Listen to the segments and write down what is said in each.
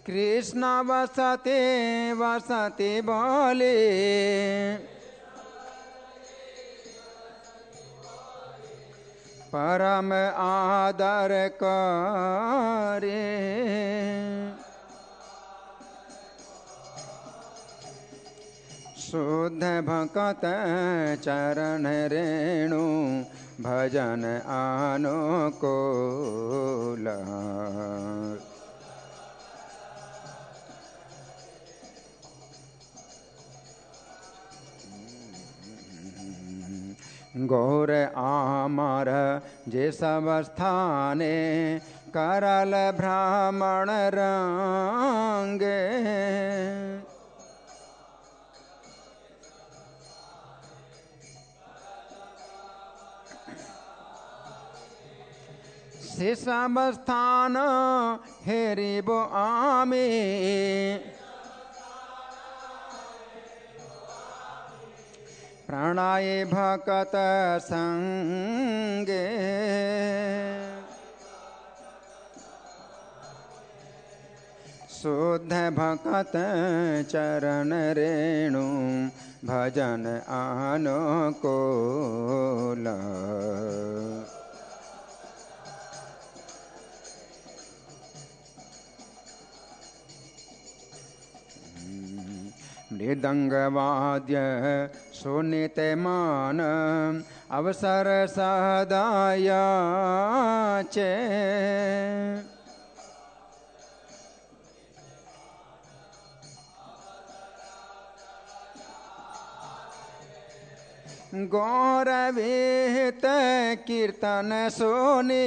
कृष्ण वसते वसते बोले परम आदर करे शुद्ध भक्त चरण रेणु भजन अनुकूल गौर आमर जे सब स्थाने करल भ्रमण रंगे से सब स्थान हेरिबो आमे प्रणाय भकत संगे शुद्ध भकत चरण रेणु भजन अनुकूल मृदंगवाद्य सुनित मान अवसर सदायाचे गौरवित कीर्तन सुने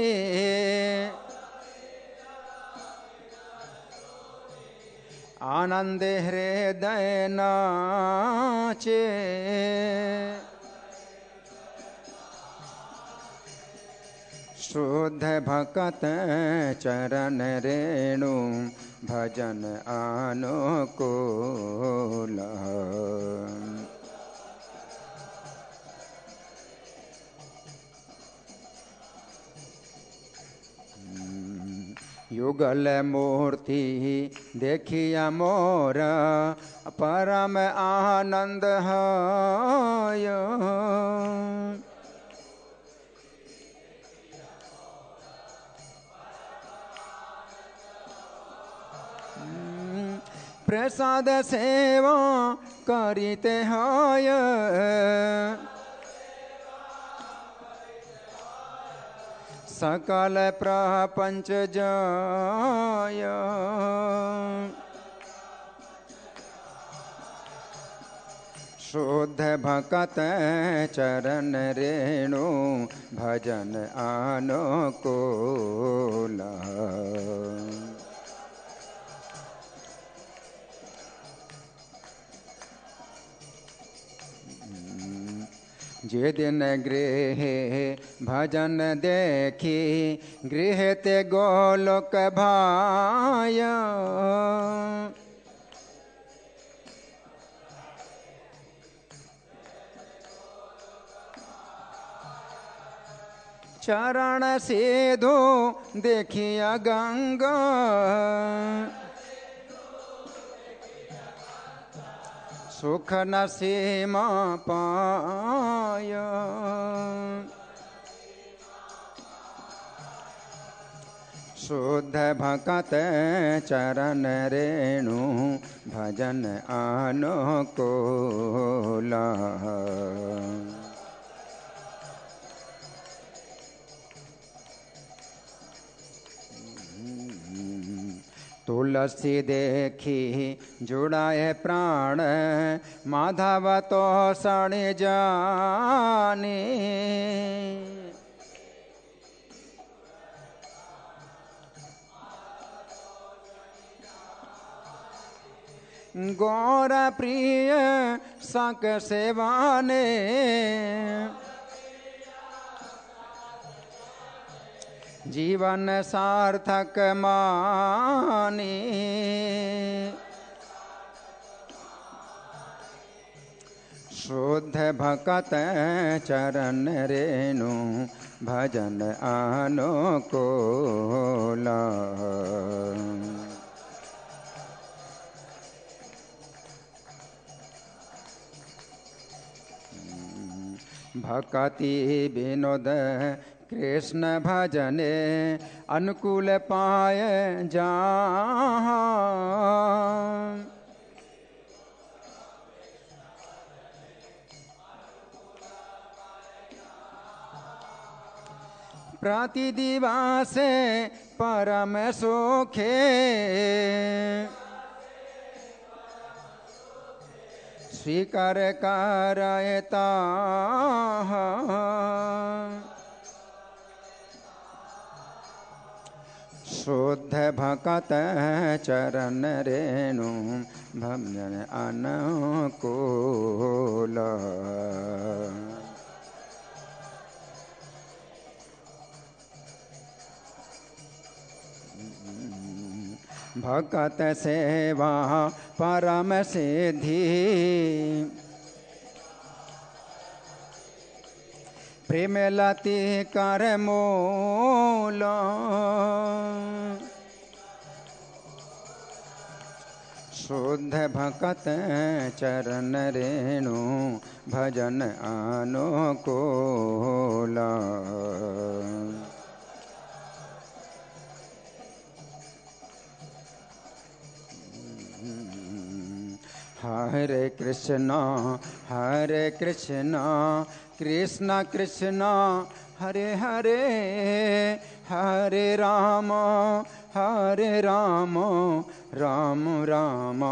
आनंद हृदय नाचे शुद्ध भक्त चरण रेणु भजन अनुकूल युगल मूर्ति देखिया मोर परम आनंद है प्रसाद सेवा करिते है सकल प्रपंच जय शुद्ध भक्त चरण रेणु भजन अनुकूल जे दिन गृह भजन देखी गृह ते गोलोक भाय चरण सीधो देखिया गंगा सुख न सीमा पाय शुद्ध भक्त चरण रेणु भजन अनुकूल तुलसी देखी जुड़ाए प्राण माधव तो सण जाने गौर प्रिय सक सेवाने जीवन सार्थक मानी शुद्ध भक्त चरण रेणु भजन अनुकूल भक्ति विनोद कृष्ण भजने अनुकूल पाय जहाँ। प्रतिदिवस परम सुखे स्वीकार करता। शुद्ध भक्त चरण रेणु भजन अनुकूल। भगत सेवा परम सिद्धि प्रेम लति कर मूल। शुद्ध भगत चरण रेणु भजन अनुकूल। हरे कृष्णा कृष्णा कृष्णा हरे हरे, हरे राम राम राम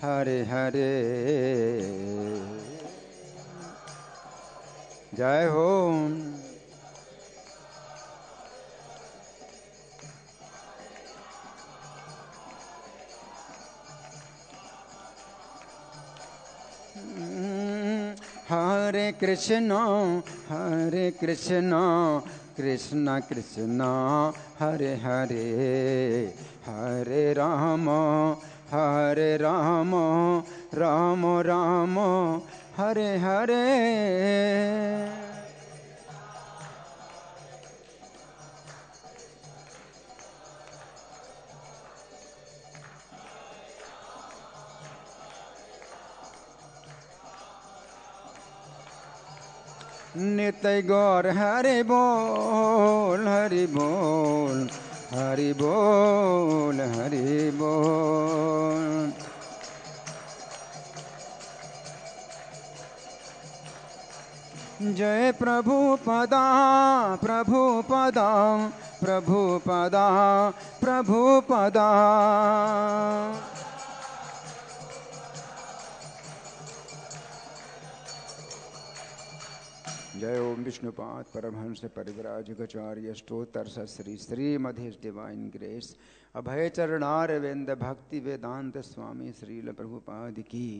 हरे हरे। जय हो। हरे कृष्णा कृष्णा कृष्णा हरे हरे, हरे राम राम राम हरे हरे। नित्य गौर हरि बोल हरि बोल, हरि बोल हरि बोल। जय प्रभुपदा प्रभुपदा प्रभुपदा प्रभुपदा। जय ओम विष्णुपाद परमहंस परिव्राजकाचार्य स्तोत्र श्री श्रीमद् his divine grace Abhay Charanaravinda Bhaktivedanta Swami Srila Prabhupada की।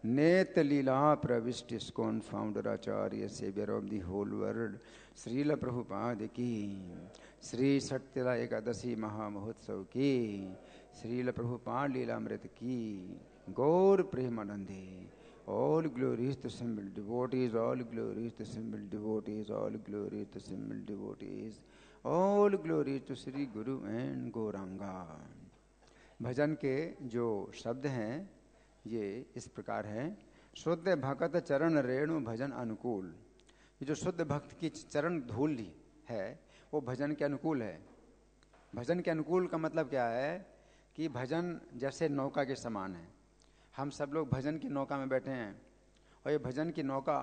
नेत लीला प्रविष्ट इस्कॉन फाउंडर आचार्य saviour of the whole world Srila Prabhupada की। श्री सत्यला एकादशी महामहोत्सव की। श्रील प्रभुपाद लीलामृत की। गौर प्रेमानंदे। All glories to simple devotees, all glories to simple devotees, all glories to simple devotees, all glories to Sri Guru and Gauranga। भजन के जो शब्द हैं ये इस प्रकार हैं। शुद्ध भक्त चरण रेणु भजन अनुकूल। ये जो शुद्ध भक्त की चरण धूल है वो भजन के अनुकूल है। भजन के अनुकूल का मतलब क्या है कि भजन जैसे नौका के समान है। हम सब लोग भजन की नौका में बैठे हैं और ये भजन की नौका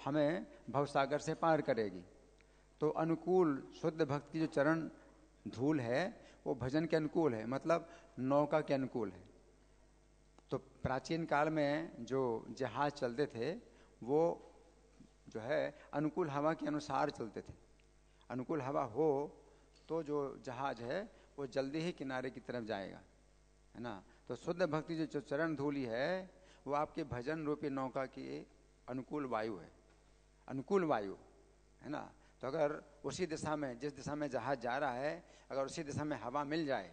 हमें भवसागर से पार करेगी। तो अनुकूल शुद्ध भक्त की जो चरण धूल है वो भजन के अनुकूल है, मतलब नौका के अनुकूल है। तो प्राचीन काल में जो जहाज चलते थे वो जो है अनुकूल हवा के अनुसार चलते थे। अनुकूल हवा हो तो जो जहाज है वो जल्दी ही किनारे की तरफ जाएगा, है ना। तो शुद्ध भक्ति जो चरण धूली है वो आपके भजन रूपी नौका की अनुकूल वायु है, अनुकूल वायु, है ना। तो अगर उसी दिशा में, जिस दिशा में जहाज जा रहा है, अगर उसी दिशा में हवा मिल जाए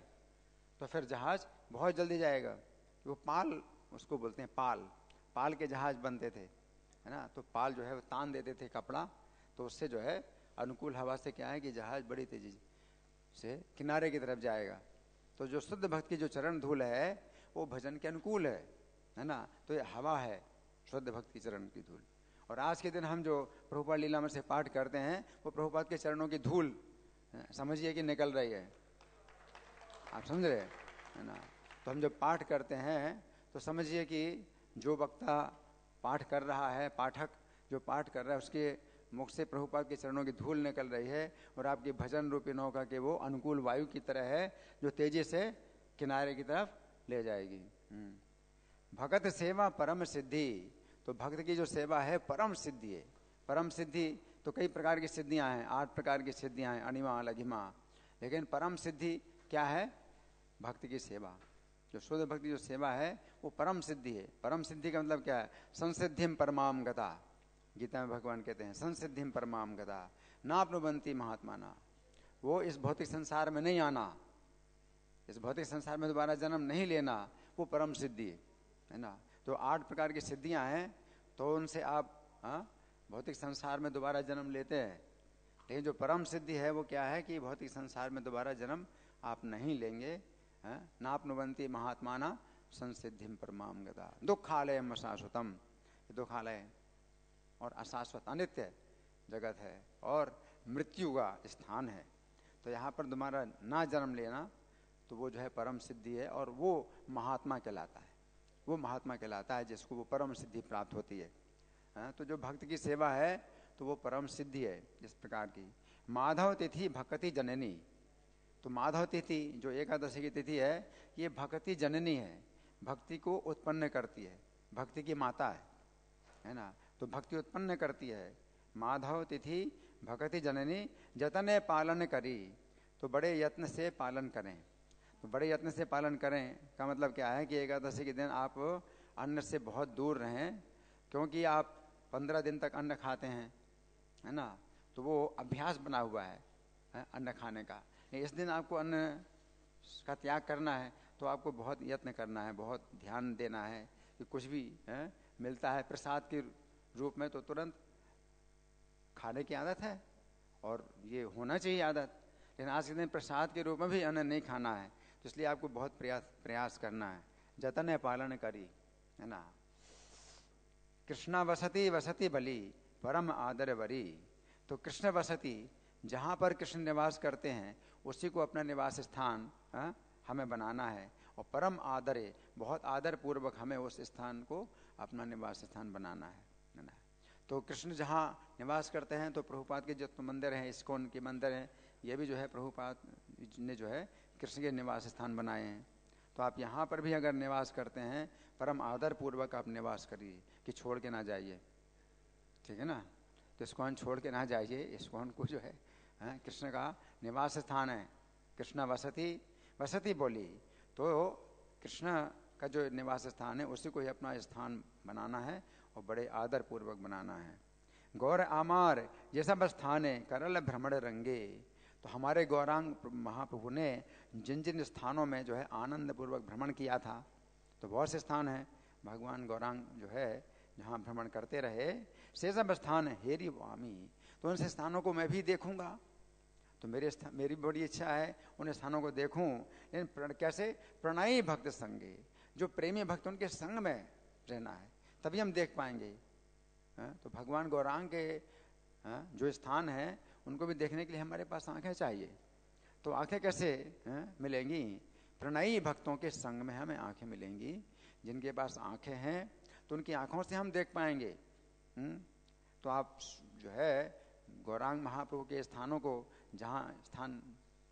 तो फिर जहाज बहुत जल्दी जाएगा। वो पाल, उसको बोलते हैं पाल। पाल के जहाज बनते थे, है ना। तो पाल जो है वो तान देते थे कपड़ा, तो उससे जो है अनुकूल हवा से क्या है कि जहाज बड़ी तेजी से किनारे की तरफ जाएगा। तो जो शुद्ध भक्त की जो चरण धूल है वो भजन के अनुकूल है ना। तो ये हवा है शुद्ध भक्त की चरण की धूल। और आज के दिन हम जो प्रभुपाद लीलामृत से पाठ करते हैं वो प्रभुपाद के चरणों की धूल समझिए कि निकल रही है। आप समझ रहे है ना। तो हम जब पाठ करते हैं तो समझिए कि जो वक्ता पाठ कर रहा है, पाठक जो पाठ कर रहा है, उसके मुख से प्रभुपाद के चरणों की धूल निकल रही है और आपकी भजन रूपी नौका के वो अनुकूल वायु की तरह है जो तेजी से किनारे की तरफ ले जाएगी। भगत सेवा परम सिद्धि, तो भक्त की जो सेवा है परम सिद्धि है। परम सिद्धि तो कई प्रकार की सिद्धियां हैं, 8 प्रकार की सिद्धियां हैं, अणिमा लघिमा, लेकिन परम सिद्धि क्या है? भक्त की सेवा। जो शुद्ध भक्ति जो सेवा है वो परम सिद्धि है। परम सिद्धि का मतलब क्या है? संसिद्धिम परमाम गता, गीता में भगवान कहते हैं संसिद्धिम परमाम गता नाप्नुवन्ति महात्माना। वो इस भौतिक संसार में नहीं आना, इस भौतिक संसार में दोबारा जन्म नहीं लेना, वो परम सिद्धि है ना। तो 8 प्रकार की सिद्धियां हैं, तो उनसे आप भौतिक संसार में दोबारा जन्म लेते हैं, लेकिन जो परम सिद्धि है वो क्या है कि भौतिक संसार में दोबारा जन्म आप नहीं लेंगे। नाप्नुवन्ति महात्माना संसिद्धिम परमाम गता। दुखालयम अशाश्वतम, दुखालय और अशाश्वत अनित्य जगत है और मृत्यु का स्थान है। तो यहाँ पर दोबारा ना जन्म लेना तो वो जो है परम सिद्धि है और वो महात्मा कहलाता है। वो महात्मा कहलाता है जिसको वो परम सिद्धि प्राप्त होती है। तो जो भक्त की सेवा है तो वो परम सिद्धि है। जिस प्रकार की माधव तिथि भक्ति जननी, तो माधव तिथि जो एकादशी की तिथि है ये भक्ति जननी है, भक्ति को उत्पन्न करती है, भक्ति की माता है ना। तो भक्ति उत्पन्न करती है। माधव तिथि भक्ति जननी जतने पालन करी, तो बड़े यत्न से पालन करें। तो बड़े यत्न से पालन करें का मतलब क्या है कि एकादशी के दिन आप अन्न से बहुत दूर रहें, क्योंकि आप 15 दिन तक अन्न खाते हैं, है ना। तो वो अभ्यास बना हुआ है अन्न खाने का। इस दिन आपको अन्न का त्याग करना है तो आपको बहुत यत्न करना है, बहुत ध्यान देना है कि कुछ भी मिलता है प्रसाद के रूप में तो तुरंत खाने की आदत है और ये होना चाहिए आदत, लेकिन आज के दिन प्रसाद के रूप में भी अन्न नहीं खाना है। तो इसलिए आपको बहुत प्रयास करना है, जतन पालन करी, है ना। कृष्णा वसति वसति बलि परम आदर वरी, तो कृष्ण वसति जहाँ पर कृष्ण निवास करते हैं उसी को अपना निवास स्थान हमें बनाना है। और परम आदर है, बहुत आदर पूर्वक हमें उस स्थान को अपना निवास स्थान बनाना है ना। तो कृष्ण जहाँ निवास करते हैं तो प्रभुपाद के जितने मंदिर हैं, इस्कॉन के मंदिर हैं, ये भी जो है प्रभुपाद ने जो है कृष्ण के निवास स्थान बनाए हैं। तो आप यहाँ पर भी अगर निवास करते हैं परम आदर पूर्वक आप निवास करिए कि छोड़ के ना जाइए, ठीक है ना। तो इस्कॉन छोड़ के ना जाइए, इस्कॉन को जो है कृष्ण का निवास स्थान है। कृष्ण वसति वसति बोली, तो कृष्ण का जो निवास स्थान है उसी को ही अपना स्थान बनाना है और बड़े आदर पूर्वक बनाना है। गौर आमार ये सब स्थान है करल भ्रमण रंगे, तो हमारे गौरांग महाप्रभु ने जिन जिन स्थानों में जो है आनंद पूर्वक भ्रमण किया था, तो बहुत से स्थान हैं भगवान गौरांग जो है जहाँ भ्रमण करते रहे, से सब स्थान हेरी वामी, तो उन स्थानों को मैं भी देखूंगा। तो मेरी बड़ी इच्छा है उन स्थानों को देखूं, लेकिन कैसे? प्रणयी भक्त संगे, जो प्रेमी भक्त उनके संग में रहना है तभी हम देख पाएंगे। तो भगवान गौरांग के जो स्थान है उनको भी देखने के लिए हमारे पास आंखें चाहिए। तो आंखें कैसे मिलेंगी? प्रणयी भक्तों के संग में हमें आंखें मिलेंगी। जिनके पास आंखें हैं तो उनकी आंखों से हम देख पाएंगे। तो आप जो है गौरांग महाप्रभु के स्थानों को, जहाँ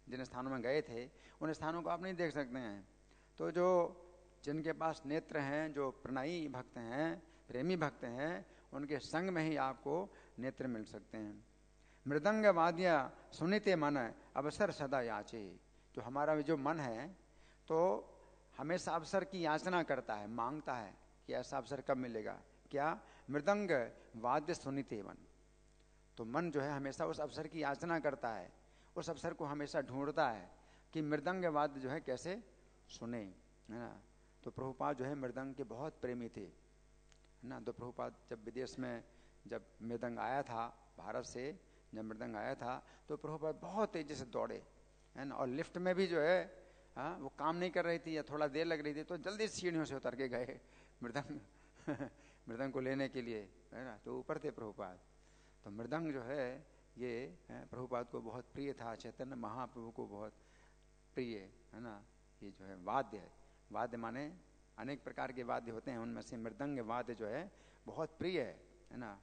जिन स्थानों में गए थे उन स्थानों को आप नहीं देख सकते हैं। तो जो जिनके पास नेत्र हैं, जो प्रणयी भक्त हैं, प्रेमी भक्त हैं, उनके संग में ही आपको नेत्र मिल सकते हैं। मृदंग वाद्य सुनिते मन अवसर सदा याचे, तो हमारा जो मन है तो हमेशा अवसर की याचना करता है, मांगता है कि ऐसा अवसर कब मिलेगा। क्या? मृदंग वाद्य सुनिते मन, तो मन जो है हमेशा उस अवसर की याचना करता है, उस अवसर को हमेशा ढूंढता है कि मृदंग वाद्य जो है कैसे सुने, है ना। तो प्रभुपाद जो है मृदंग के बहुत प्रेमी थे, है ना। तो प्रभुपाद जब विदेश में जब मृदंग आया था, भारत से जब मृदंग आया था तो प्रभुपाद बहुत तेजी से दौड़े, है ना। और लिफ्ट में भी जो है वो काम नहीं कर रही थी या थोड़ा देर लग रही थी तो जल्दी सीढ़ियों से उतर के गए मृदंग मृदंग को लेने के लिए, है ना, तो ऊपर थे प्रभुपाद। तो मृदंग जो है ये प्रभुपाद को बहुत प्रिय था, चैतन्य महाप्रभु को बहुत प्रिय, है ना। ये जो है वाद्य है, वाद्य माने अनेक प्रकार के वाद्य होते हैं, उनमें से मृदंग वाद्य जो है बहुत प्रिय है ना।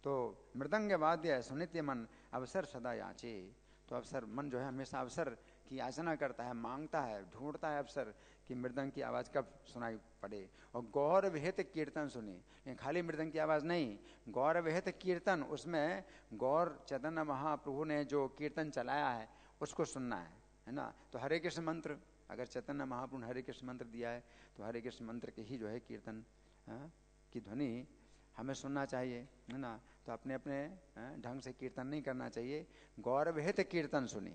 तो मृदंग वाद्य सुनित्य मन अवसर सदा याचे। तो अवसर, मन जो है हमेशा अवसर की याचना करता है, मांगता है, ढूंढता है अवसर कि मृदंग की आवाज़ कब सुनाई पड़े। और गौर विहित कीर्तन सुने, लेकिन खाली मृदंग की आवाज़ नहीं, गौर विहित कीर्तन, उसमें गौर चैतन्य महाप्रभु ने जो कीर्तन चलाया है उसको सुनना है ना। तो हरे कृष्ण मंत्र, अगर चैतन्य महाप्रभु ने हरे कृष्ण मंत्र दिया है तो हरे कृष्ण मंत्र के ही जो है कीर्तन की ध्वनि हमें सुनना चाहिए, है ना। तो अपने अपने ढंग से कीर्तन नहीं करना चाहिए, गौरव हित कीर्तन सुनी।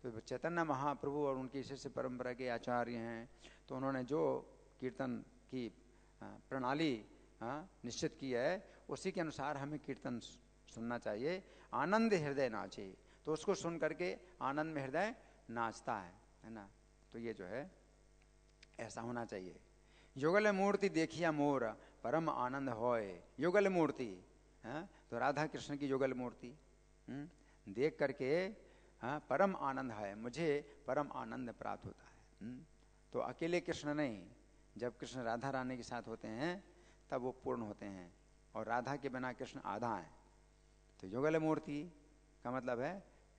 तो चैतन्य महाप्रभु और उनकी शिष्य परंपरा के आचार्य हैं, तो उन्होंने जो कीर्तन की प्रणाली निश्चित की है उसी के अनुसार हमें कीर्तन सुनना चाहिए। आनंद हृदय नाचे, तो उसको सुन करके आनंद में हृदय नाचता है ना। तो ये जो है ऐसा होना चाहिए। युगल मूर्ति देखिया मोर परम आनंद होए। युगल मूर्ति, तो राधा कृष्ण की युगल मूर्ति देख करके परम आनंद है, मुझे परम आनंद प्राप्त होता है। तो अकेले कृष्ण नहीं, जब कृष्ण राधा रानी के साथ होते हैं तब वो पूर्ण होते हैं, और राधा के बिना कृष्ण आधा है। तो युगल मूर्ति का मतलब है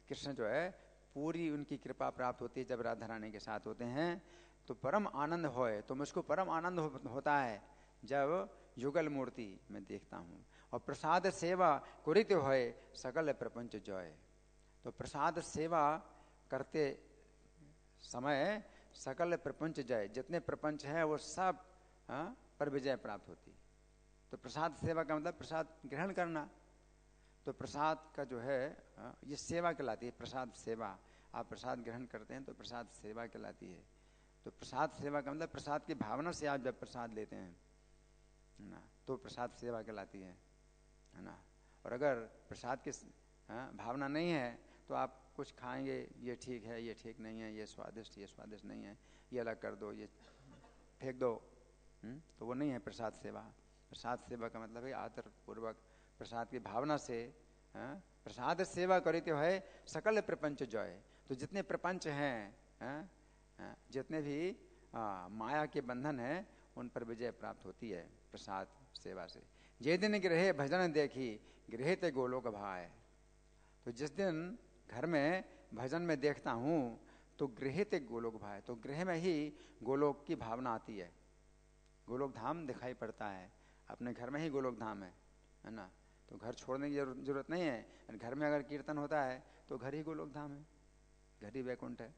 कृष्ण जो है पूरी उनकी कृपा प्राप्त होती है जब राधा रानी के साथ होते हैं। तो परम आनंद होए, तो मुझको परम आनंद होता है जब युगल मूर्ति में देखता हूँ। और प्रसाद सेवा कुरित होए सकल प्रपंच जय। तो प्रसाद सेवा करते समय सकल प्रपंच जय, जितने प्रपंच है वो सब पर विजय प्राप्त होती। तो प्रसाद सेवा का मतलब प्रसाद ग्रहण करना। तो प्रसाद का जो है ये सेवा कहलाती है, प्रसाद सेवा। आप प्रसाद ग्रहण करते हैं तो प्रसाद सेवा कहलाती है। तो प्रसाद सेवा का मतलब प्रसाद की भावना से आप जब प्रसाद लेते हैं ना, तो प्रसाद सेवा कहलाती है ना। और अगर प्रसाद की भावना नहीं है तो आप कुछ खाएंगे, ये ठीक है, ये ठीक नहीं है, ये स्वादिष्ट नहीं है, ये अलग कर दो, ये फेंक दो, तो वो नहीं है प्रसाद सेवा। प्रसाद सेवा का मतलब है आदर पूर्वक प्रसाद की भावना से प्रसाद सेवा करी तो है सकल प्रपंच जय। तो जितने प्रपंच हैं, जितने भी माया के बंधन हैं, उन पर विजय प्राप्त होती है प्रसाद सेवा से। जे दिन गृहे भजन देखी गृहे ते गोलोक भाय। तो जिस दिन घर में भजन में देखता हूँ तो गृहे ते गोलोक भाय, तो गृह में ही गोलोक की भावना आती है, गोलोक धाम दिखाई पड़ता है। अपने घर में ही गोलोक धाम है ना। तो घर छोड़ने की जरूरत नहीं है, घर में अगर कीर्तन होता है तो घर ही गोलोक धाम है, घर ही वैकुंठ है।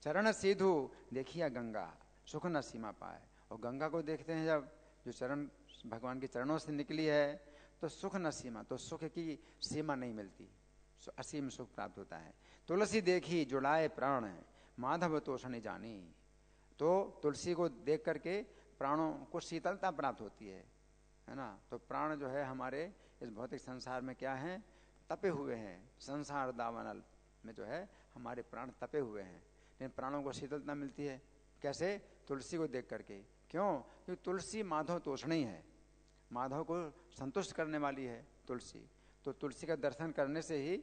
चरण सीधु देखिया गंगा सुख न सीमा पाए। और गंगा को देखते हैं जब, जो चरण भगवान के चरणों से निकली है, तो सुख न सीमा, तो सुख की सीमा नहीं मिलती, असीम सुख प्राप्त होता है। तुलसी देखी जुड़ाए प्राण माधव तोषण जानी। तो तुलसी को देख करके प्राणों को शीतलता प्राप्त होती है ना। तो प्राण जो है हमारे इस भौतिक संसार में क्या है, तपे हुए हैं। संसार दावानल में जो है हमारे प्राण तपे हुए हैं, लेकिन प्राणों को शीतलता मिलती है कैसे, तुलसी को देख करके। क्यों? क्योंकि तुलसी माधव तोषणी है, माधव को संतुष्ट करने वाली है तुलसी। तो तुलसी का दर्शन करने से ही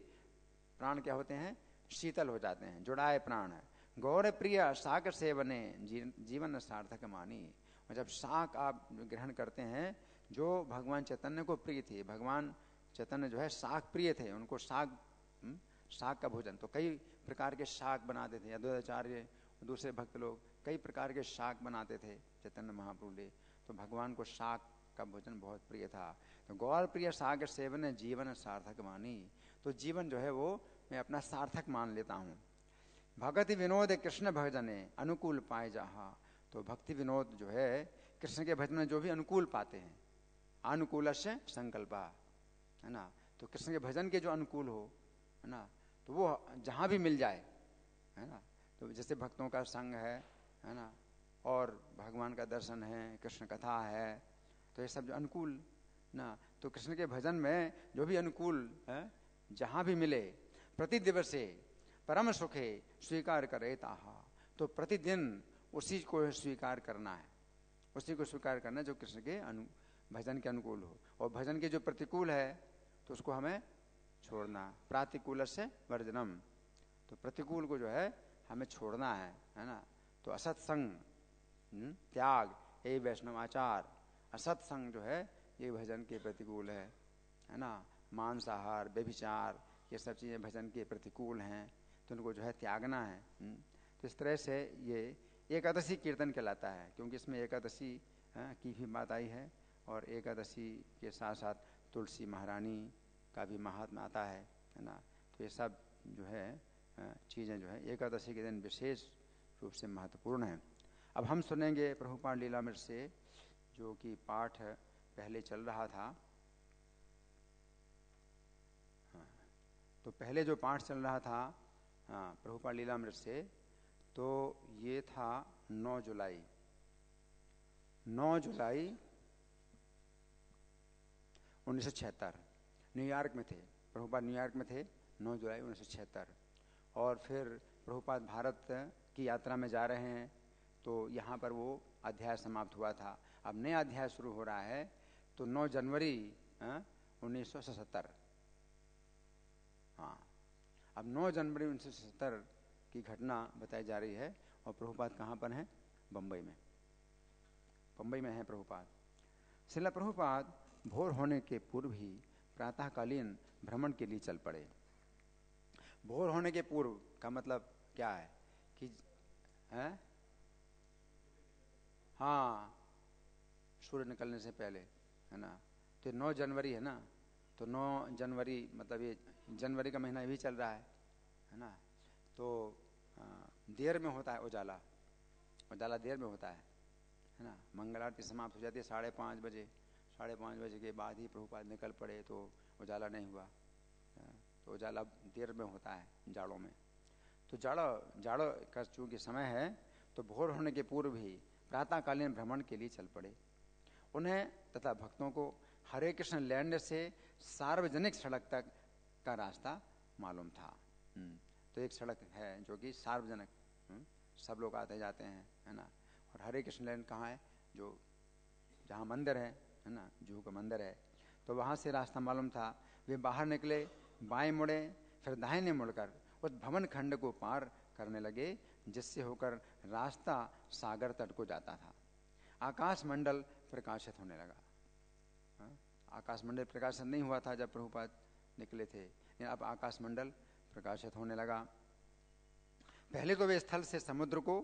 प्राण क्या होते हैं, शीतल हो जाते हैं, जुड़ाए प्राण है। गौर प्रिय शाक सेवने जीवन सार्थक मानी। और जब शाक आप ग्रहण करते हैं जो भगवान चैतन्य को प्रिय थे, भगवान चैतन्य जो है शाक प्रिय थे, उनको शाक का भोजन, तो कई प्रकार के शाक बनाते थे अद्वैताचार्य, दूसरे भक्त लोग कई प्रकार के शाक बनाते थे चैतन्य महाप्रभु ने। तो भगवान को शाक का भोजन बहुत प्रिय था। तो गौर प्रिय शाक सेवन जीवन सार्थक मानी। तो जीवन जो है वो मैं अपना सार्थक मान लेता हूँ। भक्ति विनोद कृष्ण भजने अनुकूल पाए जहा। तो भक्ति विनोद जो है कृष्ण के भजन में जो भी अनुकूल पाते हैं, अनुकूल से संकल्पा, है ना। तो कृष्ण के भजन के जो अनुकूल हो, है ना, तो वो जहाँ भी मिल जाए, है ना। तो जैसे भक्तों का संग है ना, और भगवान का दर्शन है, कृष्ण कथा है, तो ये सब जो अनुकूल ना, तो कृष्ण के भजन में जो भी अनुकूल है जहाँ भी मिले, प्रति दिवसे परम सुखे स्वीकार करे ताहा। तो प्रतिदिन उसी को स्वीकार करना है, उसी को स्वीकार करना जो कृष्ण के भजन के अनुकूल हो, और भजन के जो प्रतिकूल है तो उसको हमें छोड़ना। प्रातिकूल से वर्जनम, तो प्रतिकूल को जो है हमें छोड़ना है ना। तो असत्संग, त्याग, ये वैष्णव आचार, असत्संग जो है ये भजन के प्रतिकूल है ना। मांसाहार, व्यभिचार, ये सब चीज़ें भजन के प्रतिकूल हैं, तो उनको जो है त्यागना है। तो इस तरह से ये एकादशी कीर्तन कहलाता है, क्योंकि इसमें एकादशी की भी बात आई है, और एकादशी के साथ साथ तुलसी महारानी का भी महात्मा आता है ना। तो ये सब जो है चीज़ें जो है एकादशी के दिन विशेष रूप से महत्वपूर्ण हैं। अब हम सुनेंगे प्रभुपाद लीलामृत से जो कि पाठ पहले चल रहा था। तो पहले जो पाठ चल रहा था प्रभुपाद लीलामृत से, तो ये था 9 जुलाई 1976, न्यूयॉर्क में थे प्रभुपाद, न्यूयॉर्क में थे 9 जुलाई 1976। और फिर प्रभुपाद भारत की यात्रा में जा रहे हैं, तो यहाँ पर वो अध्याय समाप्त हुआ था। अब नया अध्याय शुरू हो रहा है, तो 9 जनवरी 1977, हाँ, अब 9 जनवरी 1977 की घटना बताई जा रही है। और प्रभुपाद कहाँ पर हैं? बम्बई में, बम्बई में हैं प्रभुपाद। श्रील प्रभुपाद भोर होने के पूर्व ही प्रातःकालीन भ्रमण के लिए चल पड़े। भोर होने के पूर्व का मतलब क्या है कि हाँ, सूर्य निकलने से पहले, है ना। तो 9 जनवरी है ना, तो 9 जनवरी मतलब ये जनवरी का महीना भी चल रहा है ना। तो देर में होता है उजाला, उजाला देर में होता है ना। मंगल आरती समाप्त हो जाती है 5:30 बजे, 5:30 बजे के बाद ही प्रभुपाद निकल पड़े, तो उजाला नहीं हुआ। तो उजाला देर में होता है जाड़ों में। तो जाड़ों का चूँकि समय है, तो भोर होने के पूर्व ही प्रातःकालीन भ्रमण के लिए चल पड़े। उन्हें तथा भक्तों को हरे कृष्ण लैंड से सार्वजनिक सड़क तक का रास्ता मालूम था। तो एक सड़क है जो कि सार्वजनिक, सब लोग आते जाते हैं, है ना। और हरे कृष्ण लैंड कहाँ है? जो जहाँ मंदिर है ना, जूहू का मंदिर है, तो वहाँ से रास्ता मालूम था। वे बाहर निकले, बाएं मुड़े, फिर दाहिने मुड़कर उस भवन खंड को पार करने लगे, जिससे होकर रास्ता सागर तट को जाता था। आकाश मंडल प्रकाशित होने लगा। आकाश मंडल प्रकाशित नहीं हुआ था जब प्रभुपाद निकले थे, लेकिन अब आकाश मंडल प्रकाशित होने लगा। पहले तो वे स्थल से समुद्र को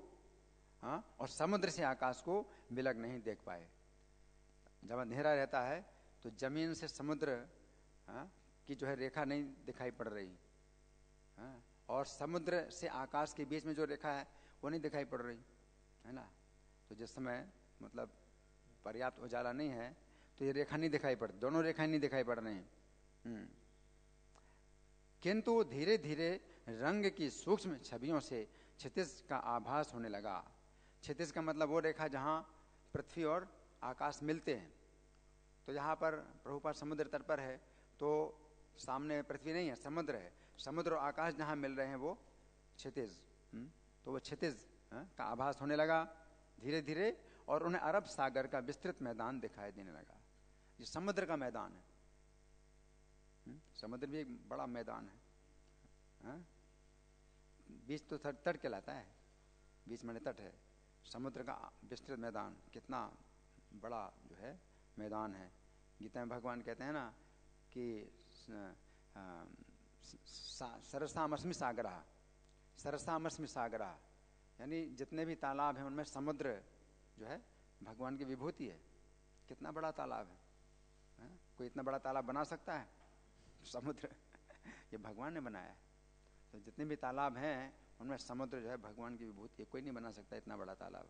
और समुद्र से आकाश को विलग नहीं देख पाए। जब अंधेरा रहता है तो जमीन से समुद्र की जो है रेखा नहीं दिखाई पड़ रही, और समुद्र से आकाश के बीच में जो रेखा है वो नहीं दिखाई पड़ रही, है ना। तो जिस समय मतलब पर्याप्त उजाला नहीं है, तो ये रेखा नहीं दिखाई पड़ती, दोनों रेखाएं नहीं दिखाई पड़ रही हैं। किंतु धीरे धीरे रंग की सूक्ष्म छवियों से क्षितिज का आभास होने लगा। क्षितिज का मतलब वो रेखा जहाँ पृथ्वी और आकाश मिलते हैं। तो यहाँ पर प्रभुपाद समुद्र तट पर है, तो सामने पृथ्वी नहीं है, समुद्र है। समुद्र और आकाश जहाँ मिल रहे हैं वो क्षितिज, तो वो क्षितिज का आभास होने लगा धीरे धीरे, और उन्हें अरब सागर का विस्तृत मैदान दिखाई देने लगा। ये समुद्र का मैदान है, समुद्र भी एक बड़ा मैदान है। बीच तो तट कहलाता है, बीच में तट है। समुद्र का विस्तृत मैदान कितना बड़ा जो है मैदान है। गीता में भगवान कहते हैं ना कि सरसामस्मि सागरा, सरसामस्मि सागरा, यानी जितने भी तालाब हैं उनमें समुद्र जो है भगवान की विभूति है। कितना बड़ा तालाब है, कोई इतना बड़ा तालाब बना सकता है? समुद्र ये भगवान ने बनाया है। तो जितने भी तालाब हैं उनमें समुद्र जो है भगवान की विभूति है, कोई नहीं बना सकता इतना बड़ा तालाब।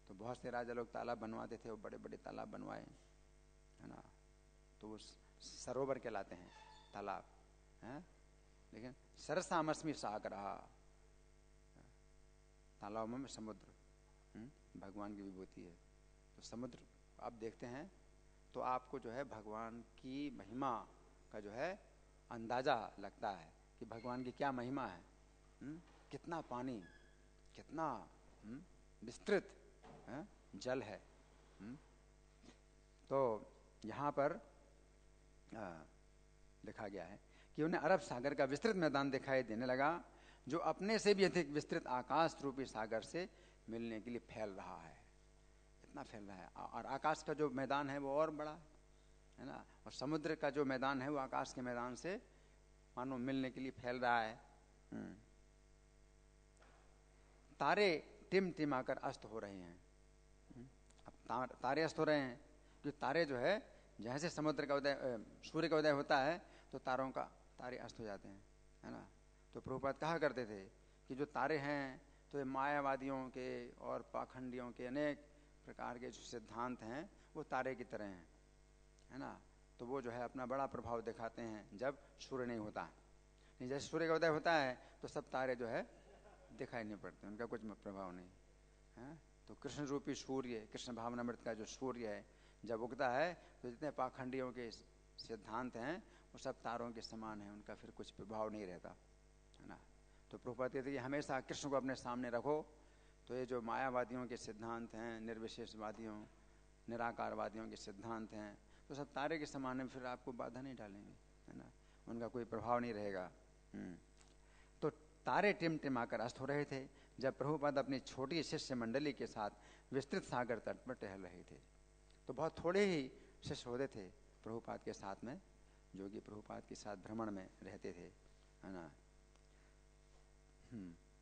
तो बहुत से राजा लोग तालाब बनवाते थे, वो बड़े बड़े तालाब बनवाए, है ना। तो वो सरोवर कहलाते हैं तालाब, हैं। लेकिन सरसामस्मि सागर, तालाबों में समुद्र भगवान की विभूति है। तो समुद्र आप देखते हैं तो आपको जो है भगवान की महिमा का जो है अंदाजा लगता है कि भगवान की क्या महिमा है। कितना पानी, कितना विस्तृत जल है। तो यहाँ पर लिखा गया है कि उन्हें अरब सागर का विस्तृत मैदान दिखाई देने लगा, जो अपने से भी अधिक विस्तृत आकाश रूपी सागर से मिलने के लिए फैल रहा है। इतना फैल रहा है, और आकाश का जो मैदान है वो और बड़ा है ना, और समुद्र का जो मैदान है वो आकाश के मैदान से मानो मिलने के लिए फैल रहा है। तारे टिमटिमाकर अस्त हो रहे हैं। अब तारे अस्त हो रहे हैं, जो तारे जो है जैसे समुद्र का उदय, सूर्य का उदय होता है तो तारे अस्त हो जाते हैं, है ना। तो प्रभुपाद कहा करते थे कि जो तारे हैं तो ये मायावादियों के और पाखंडियों के अनेक प्रकार के जो सिद्धांत हैं वो तारे की तरह हैं, है ना। तो वो जो है अपना बड़ा प्रभाव दिखाते हैं जब सूर्य नहीं होता। नहीं, जैसे सूर्य का उदय होता है तो सब तारे जो है दिखाई नहीं पड़ते, उनका कुछ प्रभाव नहीं है। तो कृष्ण रूपी सूर्य, कृष्ण भावनामृत का जो सूर्य है जब उगता है तो जितने पाखंडियों के सिद्धांत हैं वो सब तारों के समान हैं, उनका फिर कुछ प्रभाव नहीं रहता, है ना। तो प्रभुपाद कहते हैं कि हमेशा कृष्ण को अपने सामने रखो, तो ये जो मायावादियों के सिद्धांत हैं, निर्विशेषवादियों, निराकारवादियों के सिद्धांत हैं, तो सब तारे के समान है, फिर आपको बाधा नहीं डालेंगे, है ना, उनका कोई प्रभाव नहीं रहेगा। तो तारे टिमटिमाकर अस्त हो रहे थे जब प्रभुपाद अपनी छोटी शिष्य मंडली के साथ विस्तृत सागर तट पर टहल रहे थे। तो बहुत थोड़े ही शिष्य होते थे प्रभुपाद के साथ में, जो कि प्रभुपाद के साथ भ्रमण में रहते थे, है ना।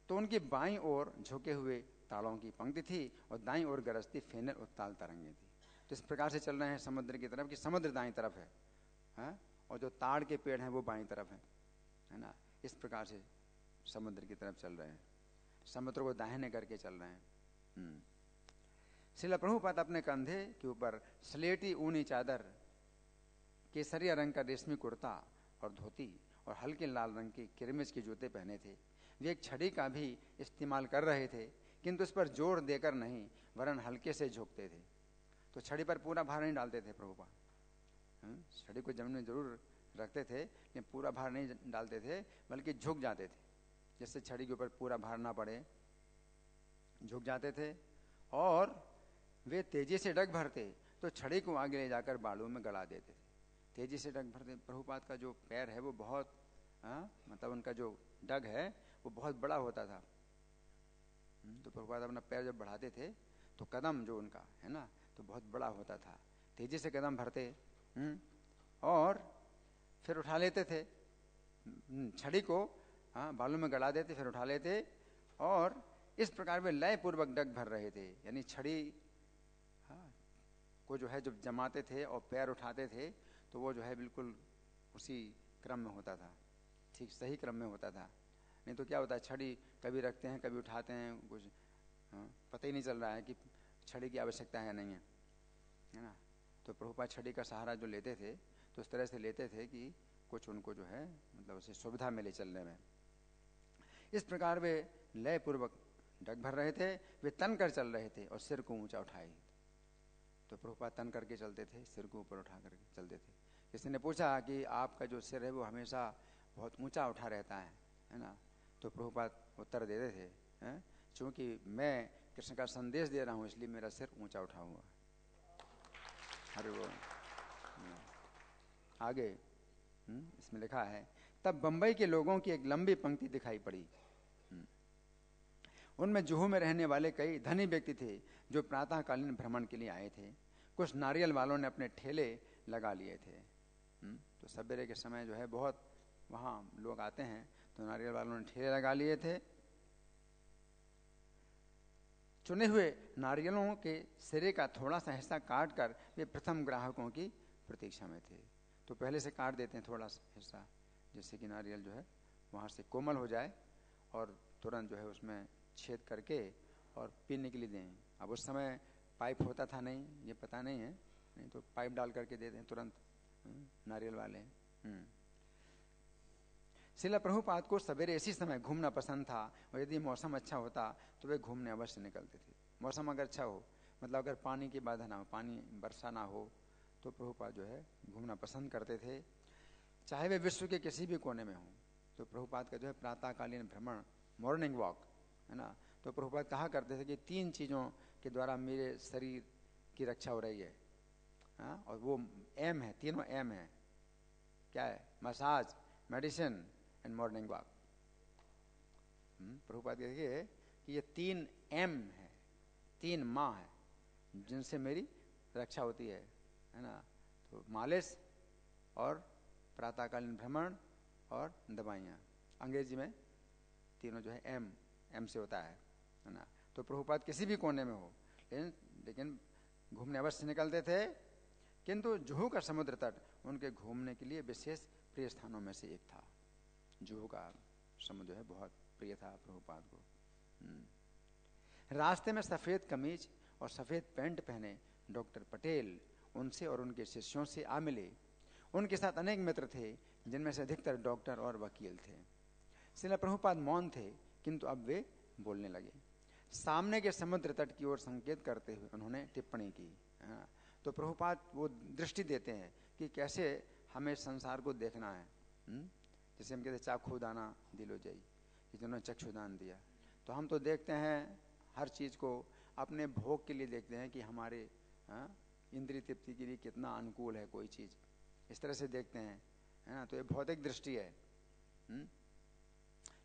तो उनकी बाईं ओर झुके हुए तालों की पंक्ति थी और दाईं ओर गरजती फेनल उत्ताल तरंगें थी। तो इस प्रकार से चल रहे हैं समुद्र की तरफ कि समुद्र दाईं तरफ है और जो ताड़ के पेड़ हैं वो बाईं तरफ है ना। इस प्रकार से समुद्र की तरफ चल रहे हैं, समुद्र को दाहिने करके चल रहे हैं। श्रील प्रभुपाद अपने कंधे के ऊपर स्लेटी ऊनी चादर, केसरिया रंग का रेशमी कुर्ता और धोती और हल्के लाल रंग के किरमिज के जूते पहने थे। वे एक छड़ी का भी इस्तेमाल कर रहे थे, किंतु उस पर जोर देकर नहीं वरन हल्के से झुकते थे। तो छड़ी पर पूरा भार नहीं डालते थे प्रभुपाद, छड़ी को जमीन में जरूर रखते थे लेकिन पूरा भार नहीं डालते थे, बल्कि झुक जाते थे, जिससे छड़ी के ऊपर पूरा भार ना पड़े, झुक जाते थे। और वे तेजी से डग भरते तो छड़ी को आगे ले जाकर बालू में गड़ा देते थे। तेजी से डग भरते, प्रभुपाद का जो पैर है वो बहुत मतलब उनका जो डग है वो बहुत बड़ा होता था। तो प्रभुपाद अपना पैर जब बढ़ाते थे तो कदम जो उनका है ना तो बहुत बड़ा होता था। तेजी से कदम भरते और फिर उठा लेते थे छड़ी को, बालू में गड़ा देते, फिर उठा लेते, और इस प्रकार वे लय पूर्वक डग भर रहे थे। यानी छड़ी को जो है जब जमाते थे और पैर उठाते थे तो वो जो है बिल्कुल उसी क्रम में होता था, ठीक सही क्रम में होता था। नहीं तो क्या होता है, छड़ी कभी रखते हैं कभी उठाते हैं, कुछ पता ही नहीं चल रहा है कि छड़ी की आवश्यकता है नहीं है ना। तो प्रभुपाद छड़ी का सहारा जो लेते थे तो इस तरह से लेते थे कि कुछ उनको जो है मतलब उसे सुविधा मिले चलने में। इस प्रकार वे लय पूर्वक डग भर रहे थे, वे तन कर चल रहे थे और सिर को ऊंचा उठाए। तो प्रभुपाद तन करके चलते थे, सिर को ऊपर उठा करके चलते थे। किसी ने पूछा कि आपका जो सिर है वो हमेशा बहुत ऊंचा उठा रहता है ना। तो प्रभुपाद उत्तर देते थे, क्योंकि मैं कृष्ण का संदेश दे रहा हूँ इसलिए मेरा सिर ऊंचा उठा हुआ। अरे वो आगे इसमें लिखा है, तब बंबई के लोगों की एक लंबी पंक्ति दिखाई पड़ी। उनमें जुहू में रहने वाले कई धनी व्यक्ति थे जो प्रातःकालीन भ्रमण के लिए आए थे। कुछ नारियल वालों ने अपने ठेले लगा लिए थे। तो सवेरे के समय जो है बहुत वहाँ लोग आते हैं, तो नारियल वालों ने ठेले लगा लिए थे। चुने हुए नारियलों के सिरे का थोड़ा सा हिस्सा काट कर वे प्रथम ग्राहकों की प्रतीक्षा में थे। तो पहले से काट देते हैं थोड़ा सा हिस्सा, जिससे कि नारियल जो है वहाँ से कोमल हो जाए और तुरंत जो है उसमें छेद करके और पीने के लिए दें। अब उस समय पाइप होता था नहीं, ये पता नहीं है, नहीं तो पाइप डाल करके दे दें तुरंत नारियल वाले। श्रील प्रभुपाद को सवेरे इसी समय घूमना पसंद था, और यदि मौसम अच्छा होता तो वे घूमने अवश्य निकलते थे। मौसम अगर अच्छा हो, मतलब अगर पानी की बाधा ना हो, पानी वर्षा ना हो, तो प्रभुपाद जो है घूमना पसंद करते थे, चाहे वे विश्व के किसी भी कोने में हों। तो प्रभुपाद का जो है प्रातःकालीन भ्रमण, मॉर्निंग वॉक, है ना। तो प्रभुपाद कहा करते थे कि 3 चीज़ों के द्वारा मेरे शरीर की रक्षा हो रही है। हाँ, और वो एम है, तीनों एम है। क्या है? Massage, medicine and morning walk. Prabhupada देखिए कि ये 3 एम है, 3 माँ है जिनसे मेरी रक्षा होती है ना। तो मालिश और प्रातःकालीन भ्रमण और दवाइयाँ, अंग्रेजी में तीनों जो है एम से होता है ना। तो प्रभुपाद किसी भी कोने में हो, लेकिन घूमने अवश्य निकलते थे। किंतु जुहू का समुद्र तट उनके घूमने के लिए विशेष प्रिय स्थानों में से एक था। जुहू का समुद्र है बहुत प्रिय था प्रभुपाद को। रास्ते में सफ़ेद कमीज और सफ़ेद पैंट पहने डॉक्टर पटेल उनसे और उनके शिष्यों से आ मिले। उनके साथ अनेक मित्र थे, जिनमें से अधिकतर डॉक्टर और वकील थे। श्रील प्रभुपाद मौन थे, किंतु अब वे बोलने लगे। सामने के समुद्र तट की ओर संकेत करते हुए उन्होंने टिप्पणी की। तो प्रभुपाद वो दृष्टि देते हैं कि कैसे हमें संसार को देखना है। जैसे हम कहते चाखू दाना दिलो जाई, जिन्होंने चक्षुदान दिया। तो हम तो देखते हैं हर चीज़ को अपने भोग के लिए देखते हैं कि हमारे इंद्रिय तृप्ति के लिए कितना अनुकूल है कोई चीज़, इस तरह से देखते हैं, है ना। तो ये भौतिक दृष्टि है।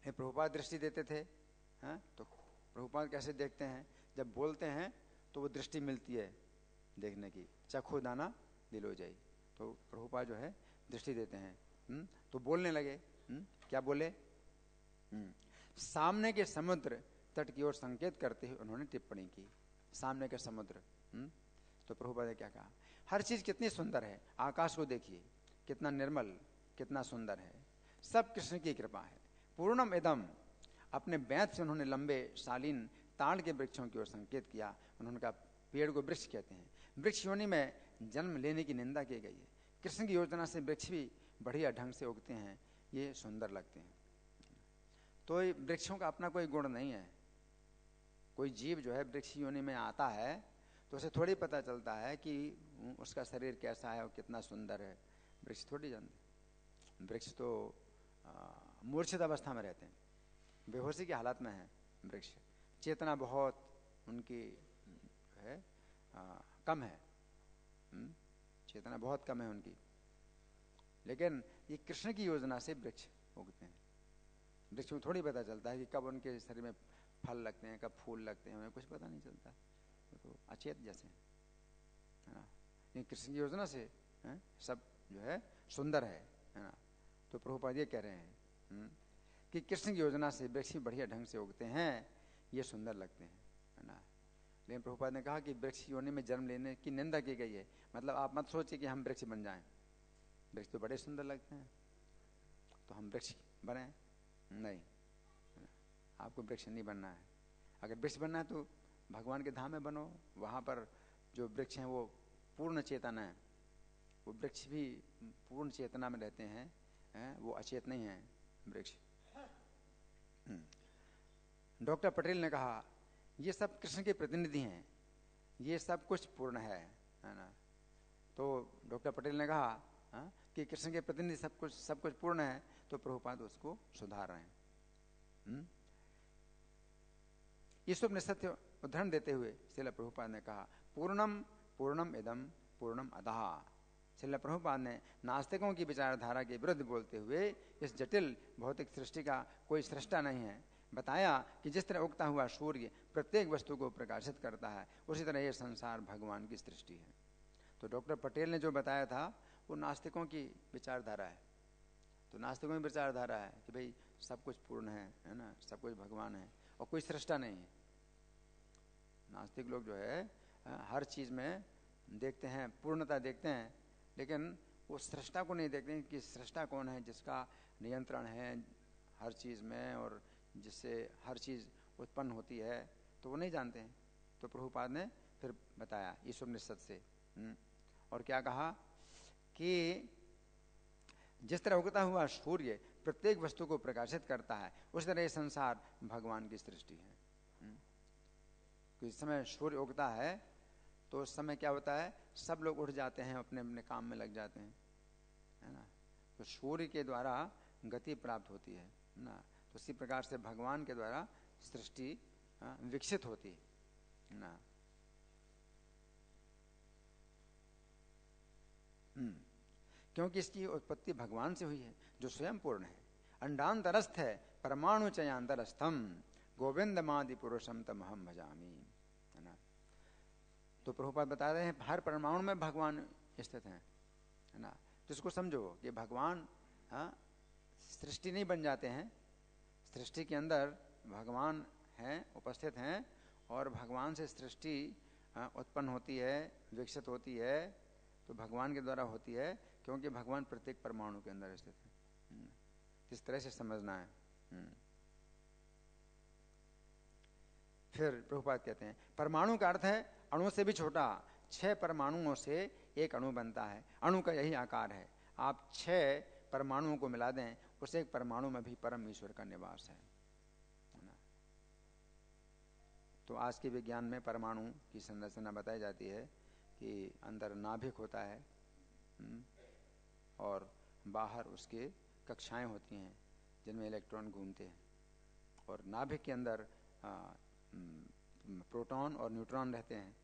प्रभुपाद दृष्टि देते थे। तो प्रभुपाद कैसे देखते हैं? जब बोलते हैं तो वो दृष्टि मिलती है देखने की, चखो दाना दिलो जाई। तो प्रभुपाद जो है दृष्टि देते हैं। तो बोलने लगे। क्या बोले? सामने के समुद्र तट की ओर संकेत करते हुए उन्होंने टिप्पणी की। सामने के समुद्र। तो प्रभुपाद ने क्या कहा? हर चीज कितनी सुंदर है, आकाश को देखिए कितना निर्मल, कितना सुंदर है, सब कृष्ण की कृपा है। पूर्णम इदम। अपने बैत से उन्होंने लंबे शालीन ताड़ के वृक्षों की ओर संकेत किया। उन्होंने कहा पेड़ को वृक्ष कहते हैं, वृक्ष योनि में जन्म लेने की निंदा की गई है। कृष्ण की योजना से वृक्ष भी बढ़िया ढंग से उगते हैं, ये सुंदर लगते हैं। तो वृक्षों का अपना कोई गुण नहीं है। कोई जीव जो है वृक्ष योनि में आता है तो उसे थोड़ी पता चलता है कि उसका शरीर कैसा है और कितना सुंदर है। वृक्ष थोड़ी जानते। वृक्ष तो मूर्छित अवस्था में रहते हैं, बेहोशी की हालत में है वृक्ष। चेतना बहुत उनकी है कम है। चेतना बहुत कम है उनकी। लेकिन ये कृष्ण की योजना से वृक्ष उगते हैं। वृक्ष में थोड़ी पता चलता है कि कब उनके शरीर में फल लगते हैं, कब फूल लगते हैं, उन्हें कुछ पता नहीं चलता। तो अचेत जैसे है ना। लेकिन कृष्ण की योजना से सब जो है सुंदर है ना। तो प्रभुपाद ये कह रहे हैं कि कृष्ण की योजना से वृक्ष बढ़िया ढंग से उगते हैं, ये सुंदर लगते हैं, है ना। लेकिन प्रभुपाद ने कहा कि वृक्ष योनि में जन्म लेने की निंदा की गई है। मतलब आप मत सोचिए कि हम वृक्ष बन जाएं। वृक्ष तो बड़े सुंदर लगते हैं, तो हम वृक्ष बने नहीं। आपको वृक्ष नहीं बनना है। अगर वृक्ष बनना है तो भगवान के धाम में बनो। वहाँ पर जो वृक्ष हैं वो पूर्ण चेतन है। वो वृक्ष भी पूर्ण चेतना में रहते हैं, वो अचेत नहीं है वृक्ष। डॉक्टर पटेल ने कहा ये सब कृष्ण के प्रतिनिधि हैं, ये सब कुछ पूर्ण है ना। तो डॉक्टर पटेल ने कहा कि कृष्ण के प्रतिनिधि सब कुछ पूर्ण है। तो प्रभुपाद उसको सुधार रहे हैं। ईशोपनिषद से उदाहरण देते हुए श्रील प्रभुपाद ने कहा पूर्णम पूर्णम इदम पूर्णम अदः। श्रील प्रभुपाद ने नास्तिकों की विचारधारा के विरुद्ध बोलते हुए इस जटिल भौतिक सृष्टि का कोई सृष्टा नहीं है बताया कि जिस तरह उगता हुआ सूर्य प्रत्येक वस्तु को प्रकाशित करता है, उसी तरह यह संसार भगवान की सृष्टि है। तो डॉक्टर पटेल ने जो बताया था वो नास्तिकों की विचारधारा है। तो नास्तिकों की विचारधारा है कि भाई सब कुछ पूर्ण है ना, सब कुछ भगवान है और कोई सृष्टा नहीं है। नास्तिक लोग जो है हर चीज में देखते हैं पूर्णता देखते हैं, लेकिन वो सृष्टा को नहीं देखते कि सृष्टा कौन है, जिसका नियंत्रण है हर चीज में और जिससे हर चीज उत्पन्न होती है, तो वो नहीं जानते हैं। तो प्रभुपाद ने फिर बताया ईशोपनिषद से और क्या कहा कि जिस तरह उगता हुआ सूर्य प्रत्येक वस्तु को प्रकाशित करता है, उस तरह ये संसार भगवान की सृष्टि है। इस समय सूर्य उगता है तो उस समय क्या होता है, सब लोग उठ जाते हैं, अपने अपने काम में लग जाते हैं, है ना। तो सूर्य के द्वारा गति प्राप्त होती है ना। तो इसी प्रकार से भगवान के द्वारा सृष्टि विकसित होती है ना। क्योंकि इसकी उत्पत्ति भगवान से हुई है जो स्वयं पूर्ण है, अंडांतरस्थ है, परमाणु चयांतरस्थम, गोविंदमादि पुरुषम तमहम भजामि, है ना। तो प्रभुपाद बता रहे हैं हर परमाणु में भगवान स्थित हैं, है ना। तो इसको समझो कि भगवान सृष्टि नहीं बन जाते हैं, सृष्टि के अंदर भगवान हैं, उपस्थित हैं, और भगवान से सृष्टि उत्पन्न होती है, विकसित होती है, तो भगवान के द्वारा होती है, क्योंकि भगवान प्रत्येक परमाणु के अंदर स्थित है। इस तरह से समझना है। फिर प्रभुपाद कहते हैं परमाणु का अर्थ है अणु से भी छोटा, 6 परमाणुओं से एक अणु बनता है, अणु का यही आकार है। आप 6 परमाणुओं को मिला दें, उस एक परमाणु में भी परम ईश्वर का निवास है ना। तो आज के विज्ञान में परमाणु की संरचना बताई जाती है कि अंदर नाभिक होता है और बाहर उसके कक्षाएं होती हैं जिनमें इलेक्ट्रॉन घूमते हैं, और नाभिक के अंदर प्रोटॉन और न्यूट्रॉन रहते हैं,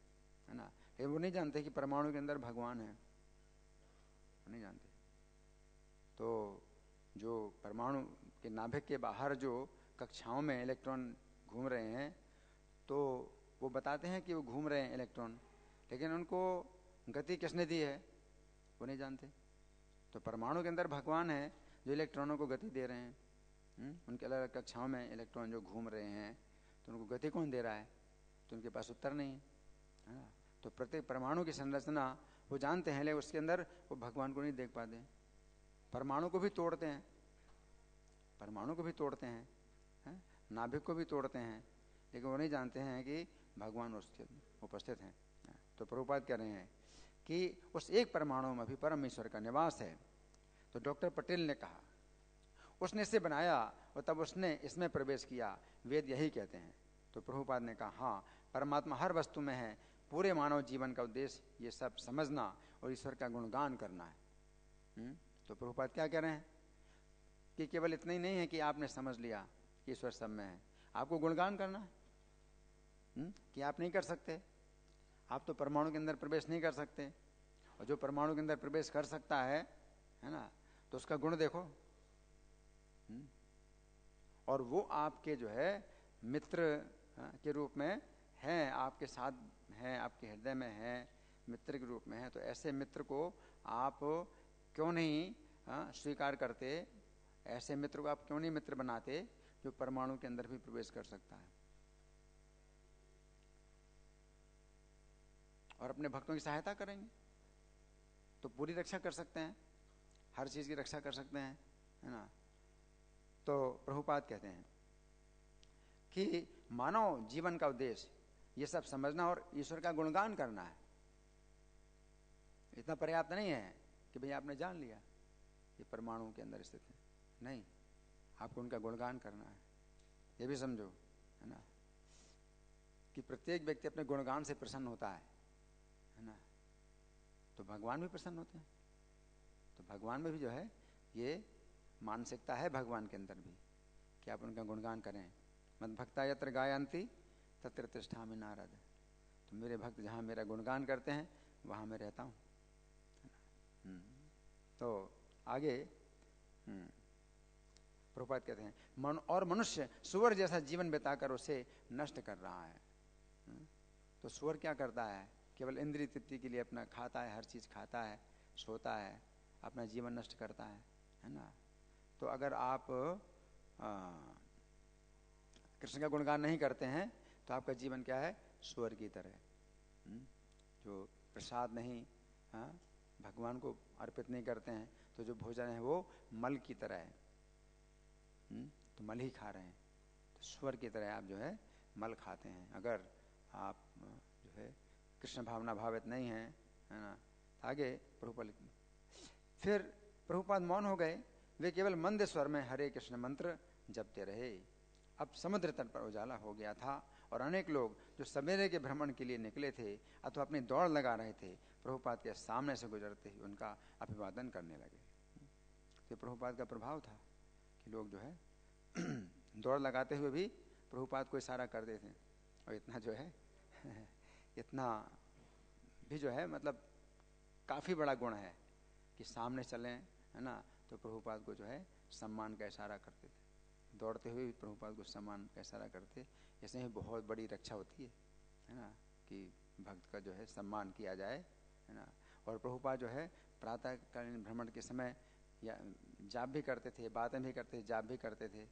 है ना। लेकिन वो नहीं जानते कि परमाणु के अंदर भगवान है, नहीं जानते। तो जो परमाणु के नाभिक के बाहर जो कक्षाओं में इलेक्ट्रॉन घूम रहे हैं, तो वो बताते हैं कि वो घूम रहे हैं इलेक्ट्रॉन, लेकिन उनको गति किसने दी है वो नहीं जानते। तो परमाणु के अंदर भगवान है जो इलेक्ट्रॉनों को गति दे रहे हैं। उनके अलग अलग कक्षाओं में इलेक्ट्रॉन जो घूम रहे हैं, तो उनको गति कौन दे रहा है, तो उनके पास उत्तर नहीं है ना। तो प्रत्येक परमाणु की संरचना वो जानते हैं, लेकिन उसके अंदर वो भगवान को नहीं देख पाते। परमाणु को भी तोड़ते हैं, परमाणु को भी तोड़ते हैं, नाभिक को भी तोड़ते हैं, लेकिन वो नहीं जानते हैं कि भगवान उसके उपस्थित हैं। तो प्रभुपाद कह रहे हैं कि उस एक परमाणु में भी परम ईश्वर का निवास है। तो डॉक्टर पटेल ने कहा उसने इसे बनाया और तब उसने इसमें प्रवेश किया, वेद यही कहते हैं। तो प्रभुपाद ने कहा हाँ, परमात्मा हर वस्तु में है, पूरे मानव जीवन का उद्देश्य ये सब समझना और ईश्वर का गुणगान करना है। तो प्रभुपाद क्या कह रहे हैं कि केवल इतना ही नहीं है कि आपने समझ लिया कि ईश्वर सब में है, आपको गुणगान करना है। कि आप नहीं कर सकते, आप तो परमाणु के अंदर प्रवेश नहीं कर सकते, और जो परमाणु के अंदर प्रवेश कर सकता है ना, तो उसका गुण देखो। और वो आपके जो है मित्र के रूप में हैं, आपके साथ हैं, आपके हृदय में हैं, मित्र के रूप में हैं। तो ऐसे मित्र को आप क्यों नहीं स्वीकार करते, ऐसे मित्र को आप क्यों नहीं मित्र बनाते जो परमाणु के अंदर भी प्रवेश कर सकता है और अपने भक्तों की सहायता करेंगे, तो पूरी रक्षा कर सकते हैं, हर चीज की रक्षा कर सकते हैं, है ना। तो प्रभुपाद कहते हैं कि मानव जीवन का उद्देश्य ये सब समझना और ईश्वर का गुणगान करना है। इतना पर्याप्त नहीं है कि भाई आपने जान लिया ये परमाणु के अंदर स्थित है, नहीं, आपको उनका गुणगान करना है। ये भी समझो, है ना, कि प्रत्येक व्यक्ति अपने गुणगान से प्रसन्न होता है ना। तो भगवान भी प्रसन्न होते हैं। तो भगवान में भी जो है ये मानसिकता है भगवान के अंदर भी कि आप उनका गुणगान करें। मद भक्ता यत्र गायन्ति तत्र तिष्ठामि नारद। तो मेरे भक्त जहाँ मेरा गुणगान करते हैं वहाँ मैं रहता हूँ। तो आगे प्रभुपाद कहते हैं और मनुष्य सुअर जैसा जीवन बिताकर उसे नष्ट कर रहा है। तो सुअर क्या करता है, केवल इंद्रिय तृप्ति के लिए अपना खाता है, हर चीज खाता है, सोता है, अपना जीवन नष्ट करता है ना। तो अगर आप कृष्ण का गुणगान नहीं करते हैं तो आपका जीवन क्या है, सुअर की तरह। जो प्रसाद नहीं भगवान को अर्पित नहीं करते हैं, तो जो भोजन है वो मल की तरह है। तो मल ही खा रहे हैं, तो सुअर की तरह आप जो है मल खाते हैं। अगर आप जो है कृष्ण भावना भावित नहीं है, है ना। आगे प्रभुपाद, फिर प्रभुपाद मौन हो गए, वे केवल मंद स्वर में हरे कृष्ण मंत्र जपते रहे। अब समुद्र तट पर उजाला हो गया था और अनेक लोग जो सवेरे के भ्रमण के लिए निकले थे अथवा अपनी दौड़ लगा रहे थे, प्रभुपाद के सामने से गुजरते ही उनका अभिवादन करने लगे। तो प्रभुपाद का प्रभाव था कि लोग जो है दौड़ लगाते हुए भी प्रभुपाद को इशारा करते थे। और इतना जो है इतना भी जो है मतलब काफी बड़ा गुण है कि सामने चलें, है ना, तो प्रभुपाद को जो है सम्मान का इशारा करते थे, दौड़ते हुए प्रभुपाद को सम्मान का इशारा करते। इसमें ही बहुत बड़ी रक्षा होती है ना, कि भक्त का जो है सम्मान किया जाए, है ना। और प्रभुपाद जो है प्रातःकालीन भ्रमण के समय या जाप भी करते थे, बातें भी करते थे, जाप भी करते थे।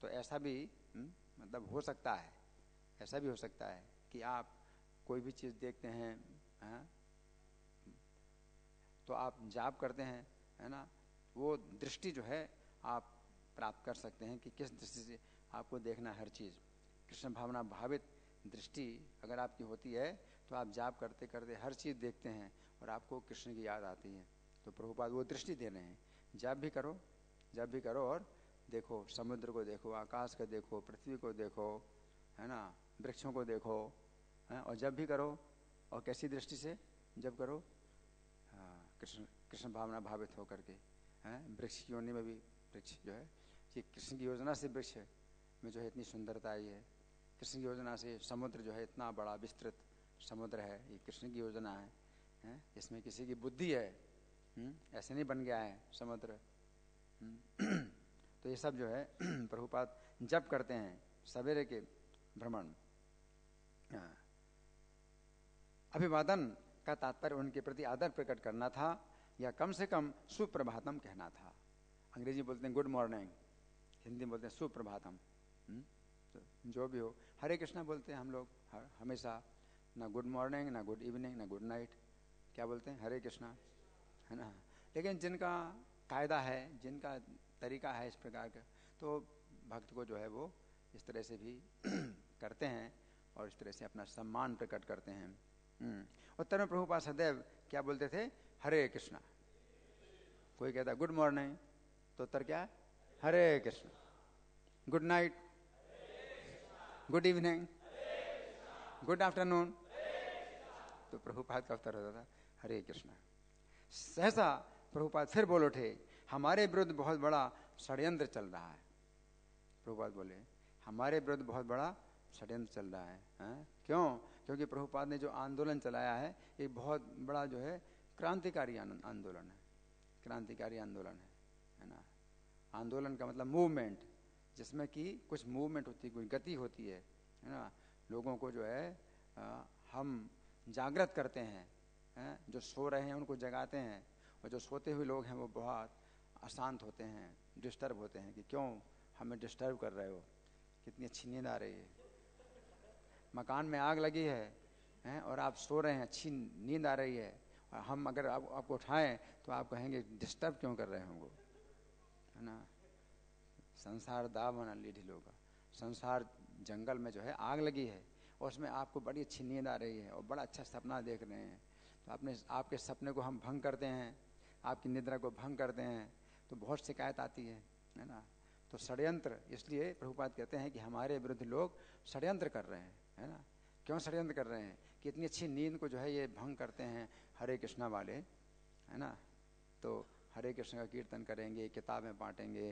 तो ऐसा भी मतलब हो सकता है, ऐसा भी हो सकता है कि आप कोई भी चीज़ देखते हैं, हाँ, तो आप जाप करते हैं, है ना, वो दृष्टि जो है आप प्राप्त कर सकते हैं कि किस दृष्टि से आपको देखना हर चीज़। कृष्ण भावना भावित दृष्टि अगर आपकी होती है तो आप जाप करते करते हर चीज़ देखते हैं और आपको कृष्ण की याद आती है। तो प्रभुपाद वो दृष्टि दे रहे हैं, जाप भी करो, जाप भी करो और देखो, समुद्र को देखो, आकाश को देखो, पृथ्वी को देखो, है ना, वृक्षों को देखो, है, और जब भी करो, और कैसी दृष्टि से जब करो, कृष्ण कृष्ण भावना भावित होकर के, हैं, वृक्ष की योनि में भी वृक्ष जो है, ये कृष्ण की योजना से वृक्ष में जो है इतनी सुंदरता आई है। कृष्ण की योजना से समुद्र जो है इतना बड़ा विस्तृत समुद्र है, ये कृष्ण की योजना है, हैं? इसमें किसी की बुद्धि है, ऐसे नहीं बन गया है समुद्र। तो ये सब जो है प्रभुपाद जब करते हैं सवेरे के भ्रमण। अभिवादन का तात्पर्य उनके प्रति आदर प्रकट करना था या कम से कम सुप्रभातम कहना था। अंग्रेजी बोलते हैं गुड मॉर्निंग, हिंदी बोलते हैं सुप्रभातम। तो जो भी हो, हरे कृष्णा बोलते हैं हम लोग हमेशा, ना गुड मॉर्निंग, ना गुड इवनिंग, ना गुड नाइट, क्या बोलते हैं, हरे कृष्णा, है ना। लेकिन जिनका कायदा है, जिनका तरीका है इस प्रकार का, तो भक्त को जो है वो इस तरह से भी करते हैं और इस तरह से अपना सम्मान प्रकट करते हैं। उत्तर में प्रभुपाद सदैव क्या बोलते थे, हरे कृष्णा। कोई कहता गुड मॉर्निंग तो उत्तर क्या है, Hare Krishna. Good night, good evening, good afternoon, तो प्रभुपाद का उत्तर होता था हरे कृष्णा। सहसा प्रभुपाद फिर बोल उठे, हमारे विरुद्ध बहुत बड़ा षड्यंत्र चल रहा है। प्रभुपाद बोले, हमारे विरुद्ध बहुत बड़ा षड्यंत्र चल रहा है? क्यों? क्योंकि प्रभुपाद ने जो आंदोलन चलाया है एक बहुत बड़ा जो है क्रांतिकारी आंदोलन है, क्रांतिकारी आंदोलन है ना। आंदोलन का मतलब मूवमेंट, जिसमें कि कुछ मूवमेंट होती है, कोई गति होती है ना। लोगों को जो है हम जागृत करते हैं, जो सो रहे हैं उनको जगाते हैं, और जो सोते हुए लोग हैं वो बहुत अशांत होते हैं, डिस्टर्ब होते हैं कि क्यों हमें डिस्टर्ब कर रहे हो, कितनी अच्छी नींद आ रही है, मकान में आग लगी है और आप सो रहे हैं, अच्छी नींद आ रही है, और हम अगर आपको उठाएं तो आप कहेंगे डिस्टर्ब क्यों कर रहे होंगे, है ना। संसार दावन लीढ़ी लोगा, संसार जंगल में जो है आग लगी है और उसमें आपको बड़ी अच्छी नींद आ रही है और बड़ा अच्छा सपना देख रहे हैं, तो आपके सपने को हम भंग करते हैं, आपकी निद्रा को भंग करते हैं, तो बहुत शिकायत आती है ना। तो षड्यंत्र, इसलिए प्रभुपाद कहते हैं कि हमारे विरुद्ध लोग षड्यंत्र कर रहे हैं, है ना। क्यों षड्यंत्र कर रहे हैं कि इतनी अच्छी नींद को जो है ये भंग करते हैं हरे कृष्णा वाले, है ना। तो हरे कृष्ण का कीर्तन करेंगे, किताबें बांटेंगे,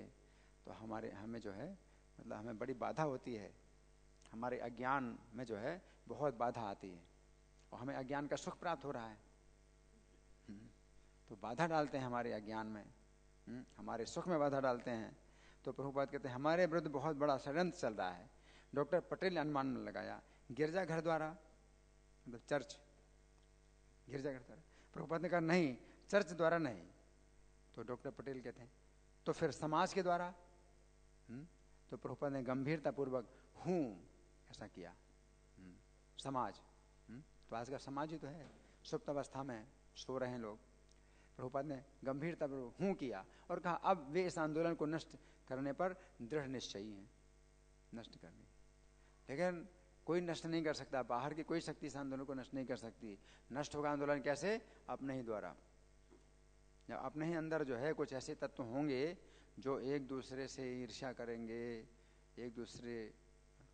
तो हमें जो है मतलब हमें बड़ी बाधा होती है, हमारे अज्ञान में जो है बहुत बाधा आती है और हमें अज्ञान का सुख प्राप्त हो रहा है, तो बाधा डालते हैं हमारे अज्ञान में, हमारे सुख में बाधा डालते हैं। तो प्रभुपाद कहते हैं हमारे विरुद्ध बहुत बड़ा षड्यंत्र चल रहा है। डॉक्टर पटेल ने अनुमान लगाया, गिरजाघर द्वारा, मतलब चर्च, गिरजाघर द्वारा। प्रभुपाद ने कहा नहीं, चर्च द्वारा नहीं। तो डॉक्टर पटेल कहते हैं तो फिर समाज के द्वारा। तो प्रभुपाद ने गंभीरतापूर्वक हूं ऐसा किया, समाज। तो आज का समाज ही तो है, सुप्त अवस्था में सो रहे हैं लोग। प्रभुपाद ने गंभीरतापूर्वक हूं किया और कहा अब वे इस आंदोलन को नष्ट करने पर दृढ़ निश्चयी हैं, नष्ट करने। लेकिन कोई नष्ट नहीं कर सकता, बाहर की कोई शक्ति इस आंदोलन को नष्ट नहीं कर सकती। नष्ट होगा आंदोलन कैसे? अपने ही द्वारा। अपने ही अंदर जो है कुछ ऐसे तत्व होंगे जो एक दूसरे से ईर्ष्या करेंगे, एक दूसरे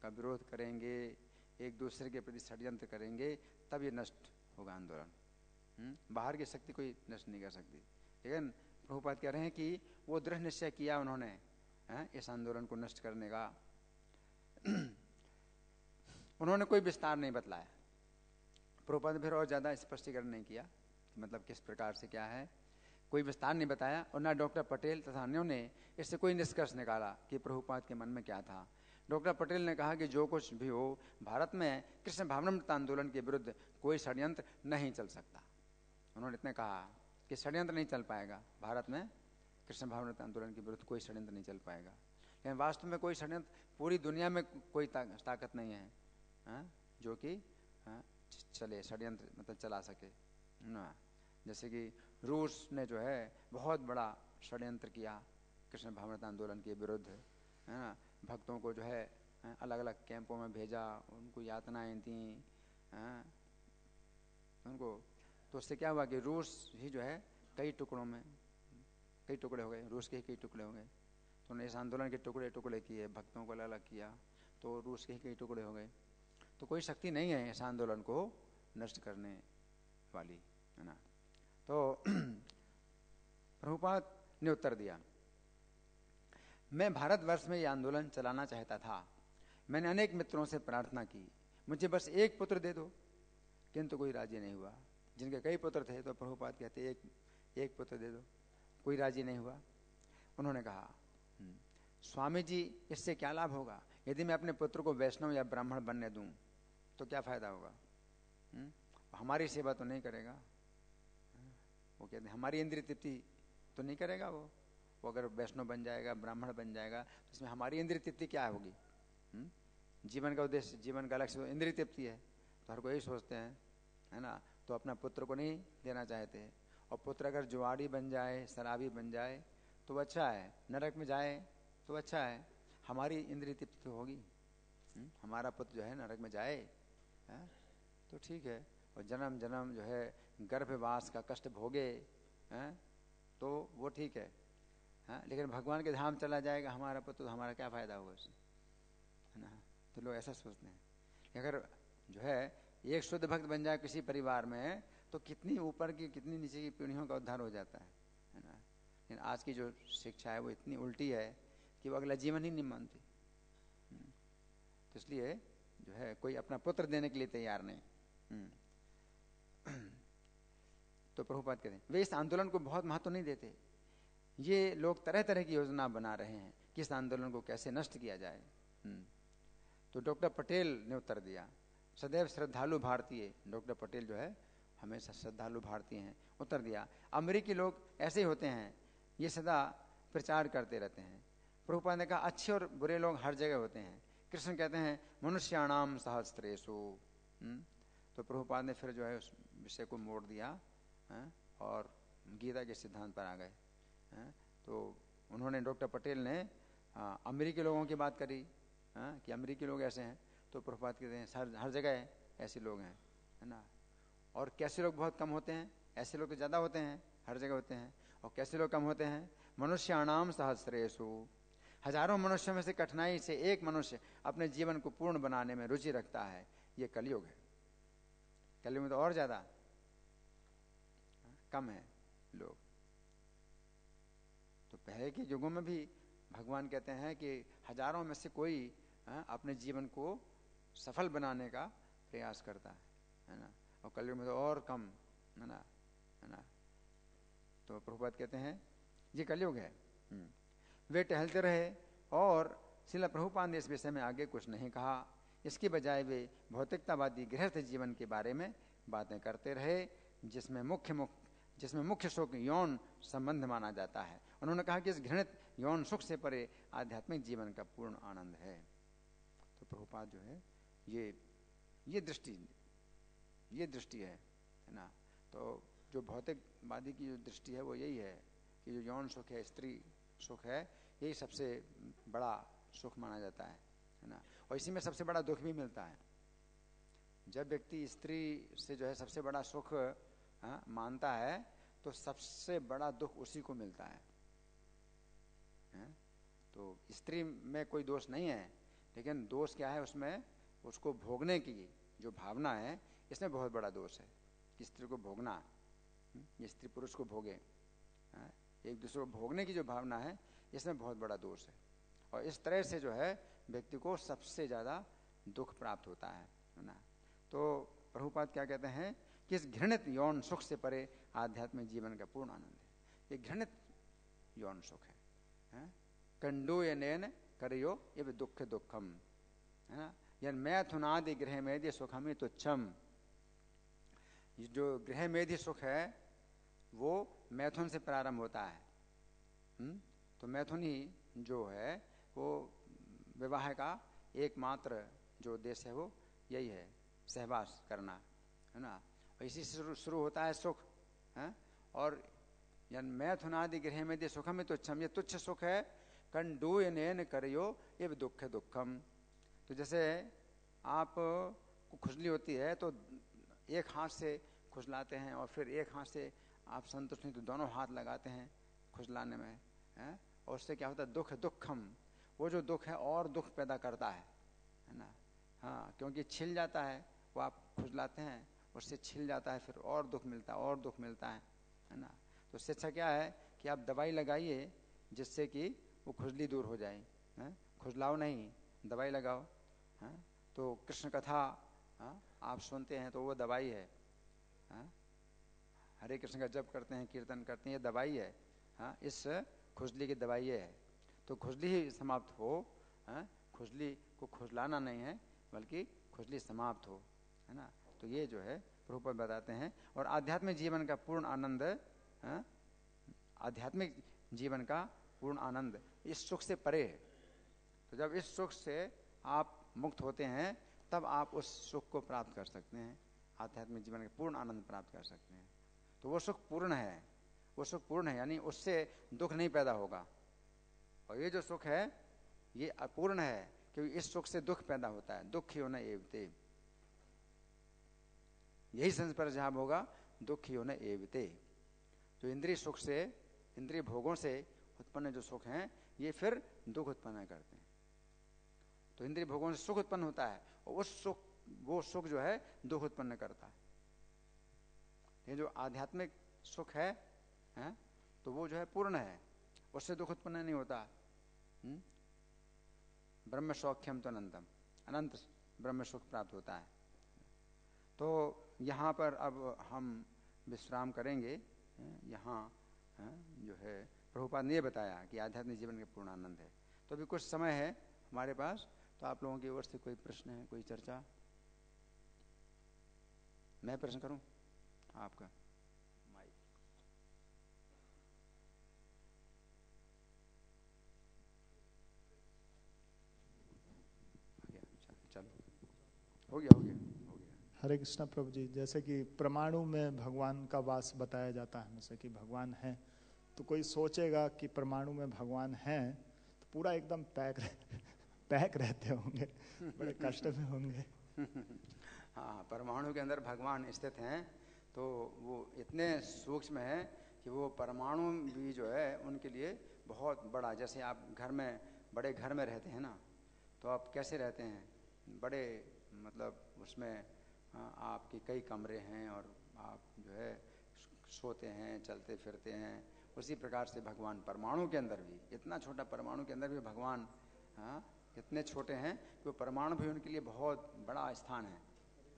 का विरोध करेंगे, एक दूसरे के प्रति षड्यंत्र करेंगे, तब ये नष्ट होगा आंदोलन। बाहर की शक्ति कोई नष्ट नहीं कर सकती। लेकिन प्रभुपाद कह रहे हैं कि वो दृढ़ निश्चय किया उन्होंने इस आंदोलन को नष्ट करने का। उन्होंने कोई विस्तार नहीं बतलाया। प्रभुपाद ने फिर और ज्यादा स्पष्टीकरण नहीं किया, मतलब किस प्रकार से क्या है। कोई विस्तार नहीं बताया और ना डॉक्टर पटेल तथा अन्यों ने इससे कोई निष्कर्ष निकाला कि प्रभुपाद के मन में क्या था। डॉक्टर पटेल ने कहा कि जो कुछ भी हो, भारत में कृष्ण भावनामृत आंदोलन के विरुद्ध कोई षड्यंत्र नहीं चल सकता। उन्होंने इतने कहा कि षड्यंत्र नहीं चल पाएगा, भारत में कृष्ण भावनामृत आंदोलन के विरुद्ध कोई षड्यंत्र नहीं चल पाएगा। लेकिन वास्तव में कोई षड्यंत्र पूरी दुनिया में कोई ताकत नहीं है, जो कि चले षड्यंत्र मतलब चला सके ना। जैसे कि रूस ने जो है बहुत बड़ा षड्यंत्र किया कृष्ण भावनामृत आंदोलन के विरुद्ध, है ना। भक्तों को जो है अलग अलग कैंपों में भेजा, उनको यातनाएं दी उनको। तो उससे क्या हुआ कि रूस ही जो है कई टुकड़ों में कई टुकड़े हो गए, रूस के ही कई टुकड़े हो गए। तो उन्होंने इस आंदोलन के टुकड़े टुकड़े किए, भक्तों को अलग अलग किया, तो रूस के ही कई टुकड़े हो गए। तो कोई शक्ति नहीं है इस आंदोलन को नष्ट करने वाली, है ना। तो प्रभुपाद ने उत्तर दिया, मैं भारतवर्ष में ये आंदोलन चलाना चाहता था। मैंने अनेक मित्रों से प्रार्थना की, मुझे बस एक पुत्र दे दो, किंतु कोई राजी नहीं हुआ। जिनके कई पुत्र थे तो प्रभुपाद कहते एक पुत्र दे दो, कोई राजी नहीं हुआ। उन्होंने कहा, स्वामी जी इससे क्या लाभ होगा? यदि मैं अपने पुत्र को वैष्णव या ब्राह्मण बनने दूं तो क्या फायदा होगा? हमारी सेवा तो नहीं करेगा। वो कहते हमारी इंद्रिय तृप्ति तो नहीं करेगा वो अगर वैष्णव बन जाएगा, ब्राह्मण बन जाएगा तो इसमें हमारी इंद्रिय तृप्ति क्या होगी? जीवन का उद्देश्य, जीवन का लक्ष्य इंद्रिय तृप्ति है, तो हर कोई यही सोचते हैं, है ना। तो अपना पुत्र को नहीं देना चाहते। और पुत्र अगर जुआड़ी बन जाए, शराबी बन जाए तो अच्छा है, नरक में जाए तो अच्छा है, हमारी इंद्रिय तृप्ति तो होगी। हमारा पुत्र जो है नरक में जाए तो ठीक है, और जन्म जन्म जो है गर्भवास का कष्ट भोगे तो वो ठीक है, लेकिन भगवान के धाम चला जाएगा हमारा पुत्र, तो हमारा क्या फायदा होगा उससे, है ना। तो लोग ऐसा सोचते हैं। अगर जो है एक शुद्ध भक्त बन जाए किसी परिवार में तो कितनी ऊपर की कितनी नीचे की पीढ़ियों का उद्धार हो जाता है ना। लेकिन आज की जो शिक्षा है वो इतनी उल्टी है कि वो अगला जीवन ही नहीं मानती। तो इसलिए जो है कोई अपना पुत्र देने के लिए तैयार नहीं। तो प्रभुपाद कहते हैं वे इस आंदोलन को बहुत महत्व नहीं देते। ये लोग तरह तरह की योजना बना रहे हैं कि इस आंदोलन को कैसे नष्ट किया जाए। तो डॉक्टर पटेल ने उत्तर दिया, सदैव श्रद्धालु भारतीय, डॉक्टर पटेल जो है हमेशा श्रद्धालु भारतीय हैं, उत्तर दिया, अमेरिकी लोग ऐसे ही होते हैं, ये सदा प्रचार करते रहते हैं। प्रभुपाद ने कहा, अच्छे और बुरे लोग हर जगह होते हैं। कृष्ण कहते हैं मनुष्याणाम सहस्रेषु। तो प्रभुपाद ने फिर जो है उस विषय को मोड़ दिया और गीता के सिद्धांत पर आ गए। तो उन्होंने, डॉक्टर पटेल ने अमेरिकी लोगों की बात करी कि अमेरिकी लोग ऐसे हैं। तो प्रभुपाद कहते हैं हर जगह ऐसे लोग हैं, है ना। और कैसे लोग बहुत कम होते हैं? ऐसे लोग तो ज़्यादा होते हैं, हर जगह होते हैं। और कैसे लोग कम होते हैं? मनुष्याणाम सहस्रेषु, हजारों मनुष्यों में से कठिनाई से एक मनुष्य अपने जीवन को पूर्ण बनाने में रुचि रखता है। ये कलयुग है। कलयुग में तो और ज़्यादा कम है लोग। तो पहले के युगों में भी भगवान कहते हैं कि हजारों में से कोई अपने जीवन को सफल बनाने का प्रयास करता है ना। और कलयुग में तो और कम, है ना। तो प्रभुपाद कहते हैं ये कलयुग है। वे टहलते रहे और श्रील प्रभुपाद ने इस विषय में आगे कुछ नहीं कहा। इसकी बजाय वे भौतिकतावादी गृहस्थ जीवन के बारे में बातें करते रहे, जिसमें मुख्य सुख यौन संबंध माना जाता है। उन्होंने कहा कि इस घृणित यौन सुख से परे आध्यात्मिक जीवन का पूर्ण आनंद है। तो प्रभुपाद जो है ये दृष्टि है ना। तो जो भौतिकवादी की जो दृष्टि है वो यही है कि जो यौन सुख है, स्त्री सुख है, यही सबसे बड़ा सुख माना जाता है ना। और इसी में सबसे बड़ा दुख भी मिलता है। जब व्यक्ति स्त्री से जो है सबसे बड़ा सुख मानता है तो सबसे बड़ा दुख उसी को मिलता है। तो स्त्री में कोई दोष नहीं है, लेकिन दोष क्या है उसमें, उसको भोगने की जो भावना है, इसमें बहुत बड़ा दोष है कि स्त्री को भोगना, ये स्त्री पुरुष को भोगे, एक दूसरे को भोगने की जो भावना है, इसमें बहुत बड़ा दोष है। और इस तरह से जो है व्यक्ति को सबसे ज़्यादा दुख प्राप्त होता है ना। तो प्रभुपाद क्या कहते हैं कि इस घृणित यौन सुख से परे आध्यात्मिक जीवन का पूर्ण आनंद है। ये घृणित यौन सुख है? कंडूयनेन करियो इव दुख दुखम, है ना। यन मैथुनादि गृह मेधि सुखम ही तुच्छम। जो गृह मेधि सुख है वो मैथुन से प्रारंभ होता है। तो मैथुन ही जो है वो विवाह का एकमात्र जो उद्देश्य है वो यही है, सहवास करना, है ना। इसी से शुरू होता है सुख, है? और यन मैथुनादि गृह मेधि सुखम ही तुच्छम, ये तुच्छ सुख है। कंडूयनेन करियो इव दुख दुखम। तो जैसे आप को खुजली होती है तो एक हाथ से खुजलाते हैं और फिर एक हाथ से आप संतुष्ट नहीं तो दोनों हाथ लगाते हैं खुजलाने में, है? और उससे क्या होता है, दुख दुखम, वो जो दुख है और दुख पैदा करता है ना। हाँ, क्योंकि छिल जाता है, वो आप खुजलाते हैं उससे छिल जाता है, फिर और दुख मिलता है और दुख मिलता है ना। तो उससे अच्छा क्या है कि आप दवाई लगाइए जिससे कि वो खुजली दूर हो जाए, है? खुजलाओ नहीं, दवाई लगाओ, है? तो कृष्ण कथा आप सुनते हैं तो वो दवाई है, हरे कृष्ण का जप करते हैं, कीर्तन करते हैं, ये दवाई है, हाँ, इस खुजली की दवाई ये है। तो खुजली ही समाप्त हो, हाँ, खुजली को खुजलाना नहीं है बल्कि खुजली समाप्त हो, है ना। तो ये जो है प्रभुपाद बताते हैं। और आध्यात्मिक जीवन का पूर्ण आनंद, हाँ, आध्यात्मिक जीवन का पूर्ण आनंद इस सुख से परे है। तो जब इस सुख से आप मुक्त होते हैं तब आप उस सुख को प्राप्त कर सकते हैं, आध्यात्मिक जीवन का पूर्ण आनंद प्राप्त कर सकते हैं। तो वो सुख पूर्ण है, वो सुख पूर्ण है, यानी उससे दुख नहीं पैदा होगा। और ये जो सुख है ये अपूर्ण है, क्योंकि इस सुख से दुख पैदा होता है। दुख ही होना एवते, यही संस्पर्श जहां होगा, दुख ही होना एवते। तो इंद्रिय सुख से, इंद्रिय भोगों से उत्पन्न जो सुख हैं ये फिर दुख उत्पन्न करते हैं। तो इंद्रिय भोगों से सुख उत्पन्न होता है और उस सुख, वो सुख जो है दुख उत्पन्न करता है। ये जो आध्यात्मिक सुख है, तो वो जो है पूर्ण है, उससे दुख उत्पन्न नहीं होता। ब्रह्म सौख्यम तो अनंतम, अनंत ब्रह्म सुख प्राप्त होता है। तो यहाँ पर अब हम विश्राम करेंगे। यहाँ जो है प्रभुपाद ने बताया कि आध्यात्मिक जीवन का पूर्ण आनंद है। तो अभी कुछ समय है हमारे पास, तो आप लोगों की ओर से कोई प्रश्न है, कोई चर्चा? मैं प्रश्न करूं आपका? माइक चलो, हो गया हो गया हो गया। हरे कृष्णा प्रभु जी, जैसे कि परमाणु में भगवान का वास बताया जाता है, जैसे कि भगवान है, तो कोई सोचेगा कि परमाणु में भगवान है तो पूरा एकदम पैक रहते होंगे, बड़े कष्ट में होंगे। हाँ, परमाणु के अंदर भगवान स्थित हैं, तो वो इतने सूक्ष्म है कि वो परमाणु भी जो है उनके लिए बहुत बड़ा। जैसे आप घर में, बड़े घर में रहते हैं ना, तो आप कैसे रहते हैं, बड़े मतलब उसमें आपके कई कमरे हैं और आप जो है सोते हैं, चलते फिरते हैं। उसी प्रकार से भगवान परमाणु के अंदर भी, इतना छोटा परमाणु के अंदर भी भगवान इतने छोटे हैं कि वो परमाणु भी उनके लिए बहुत बड़ा स्थान है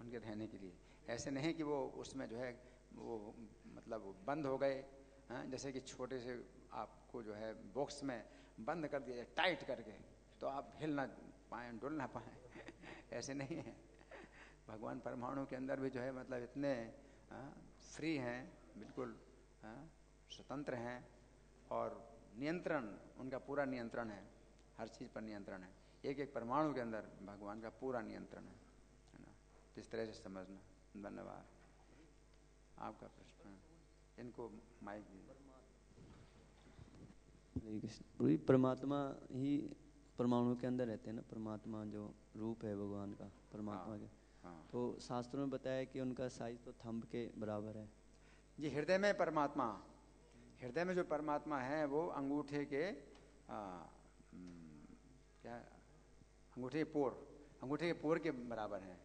उनके रहने के लिए। ऐसे नहीं कि वो उसमें जो है वो मतलब बंद हो गए, जैसे कि छोटे से आपको जो है बॉक्स में बंद कर दिया जाए टाइट करके, तो आप हिल ना पाए, डुल ना पाए, ऐसे नहीं है। भगवान परमाणु के अंदर भी जो है मतलब इतने फ्री हैं, बिल्कुल स्वतंत्र हैं, और नियंत्रण, उनका पूरा नियंत्रण है, हर चीज़ पर नियंत्रण है। एक एक परमाणु के अंदर भगवान का पूरा नियंत्रण है ना। तो इस तरह से समझना। धन्यवाद। आपका प्रश्न? इनको माइक दीजिए। हरे कृष्ण। परमात्मा ही परमाणु के अंदर रहते हैं ना, परमात्मा जो रूप है भगवान का, परमात्मा के। तो शास्त्रों में बताया कि उनका साइज तो थंब के बराबर है। जी, हृदय में परमात्मा, हृदय में जो परमात्मा है वो अंगूठे के क्या, अंगूठे के पोर के बराबर है।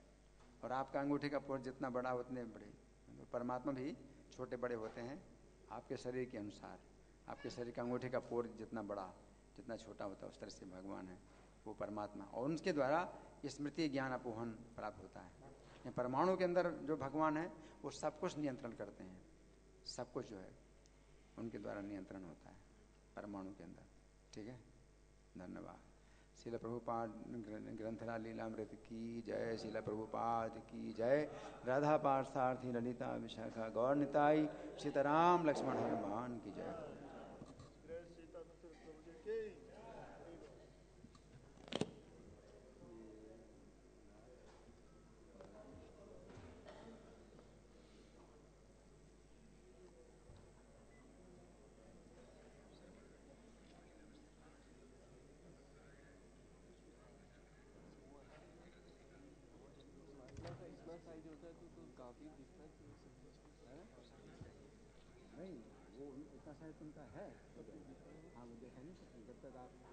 और आपका अंगूठे का पोर जितना बड़ा उतने बड़े, तो परमात्मा भी छोटे बड़े होते हैं आपके शरीर के अनुसार। आपके शरीर का अंगूठे का पोर जितना बड़ा, जितना छोटा होता है, उस तरह से भगवान है वो परमात्मा। और उनके द्वारा स्मृति ज्ञान अपोहन प्राप्त होता है। परमाणु के अंदर जो भगवान है वो सब कुछ नियंत्रण करते हैं, सब कुछ जो है उनके द्वारा नियंत्रण होता है परमाणु के अंदर। ठीक है, धन्यवाद। शिला प्रभुपाद ग्रंथरा लीलामृत की जय, शिला प्रभुपाद की जय। राधा पार्थसारथी ललिता विशाखा गौर निताई, सीताराम लक्ष्मण हनुमान की जय। नहीं वो इतना शायद उनका है। हाँ वो देखा नहीं, जब तक आप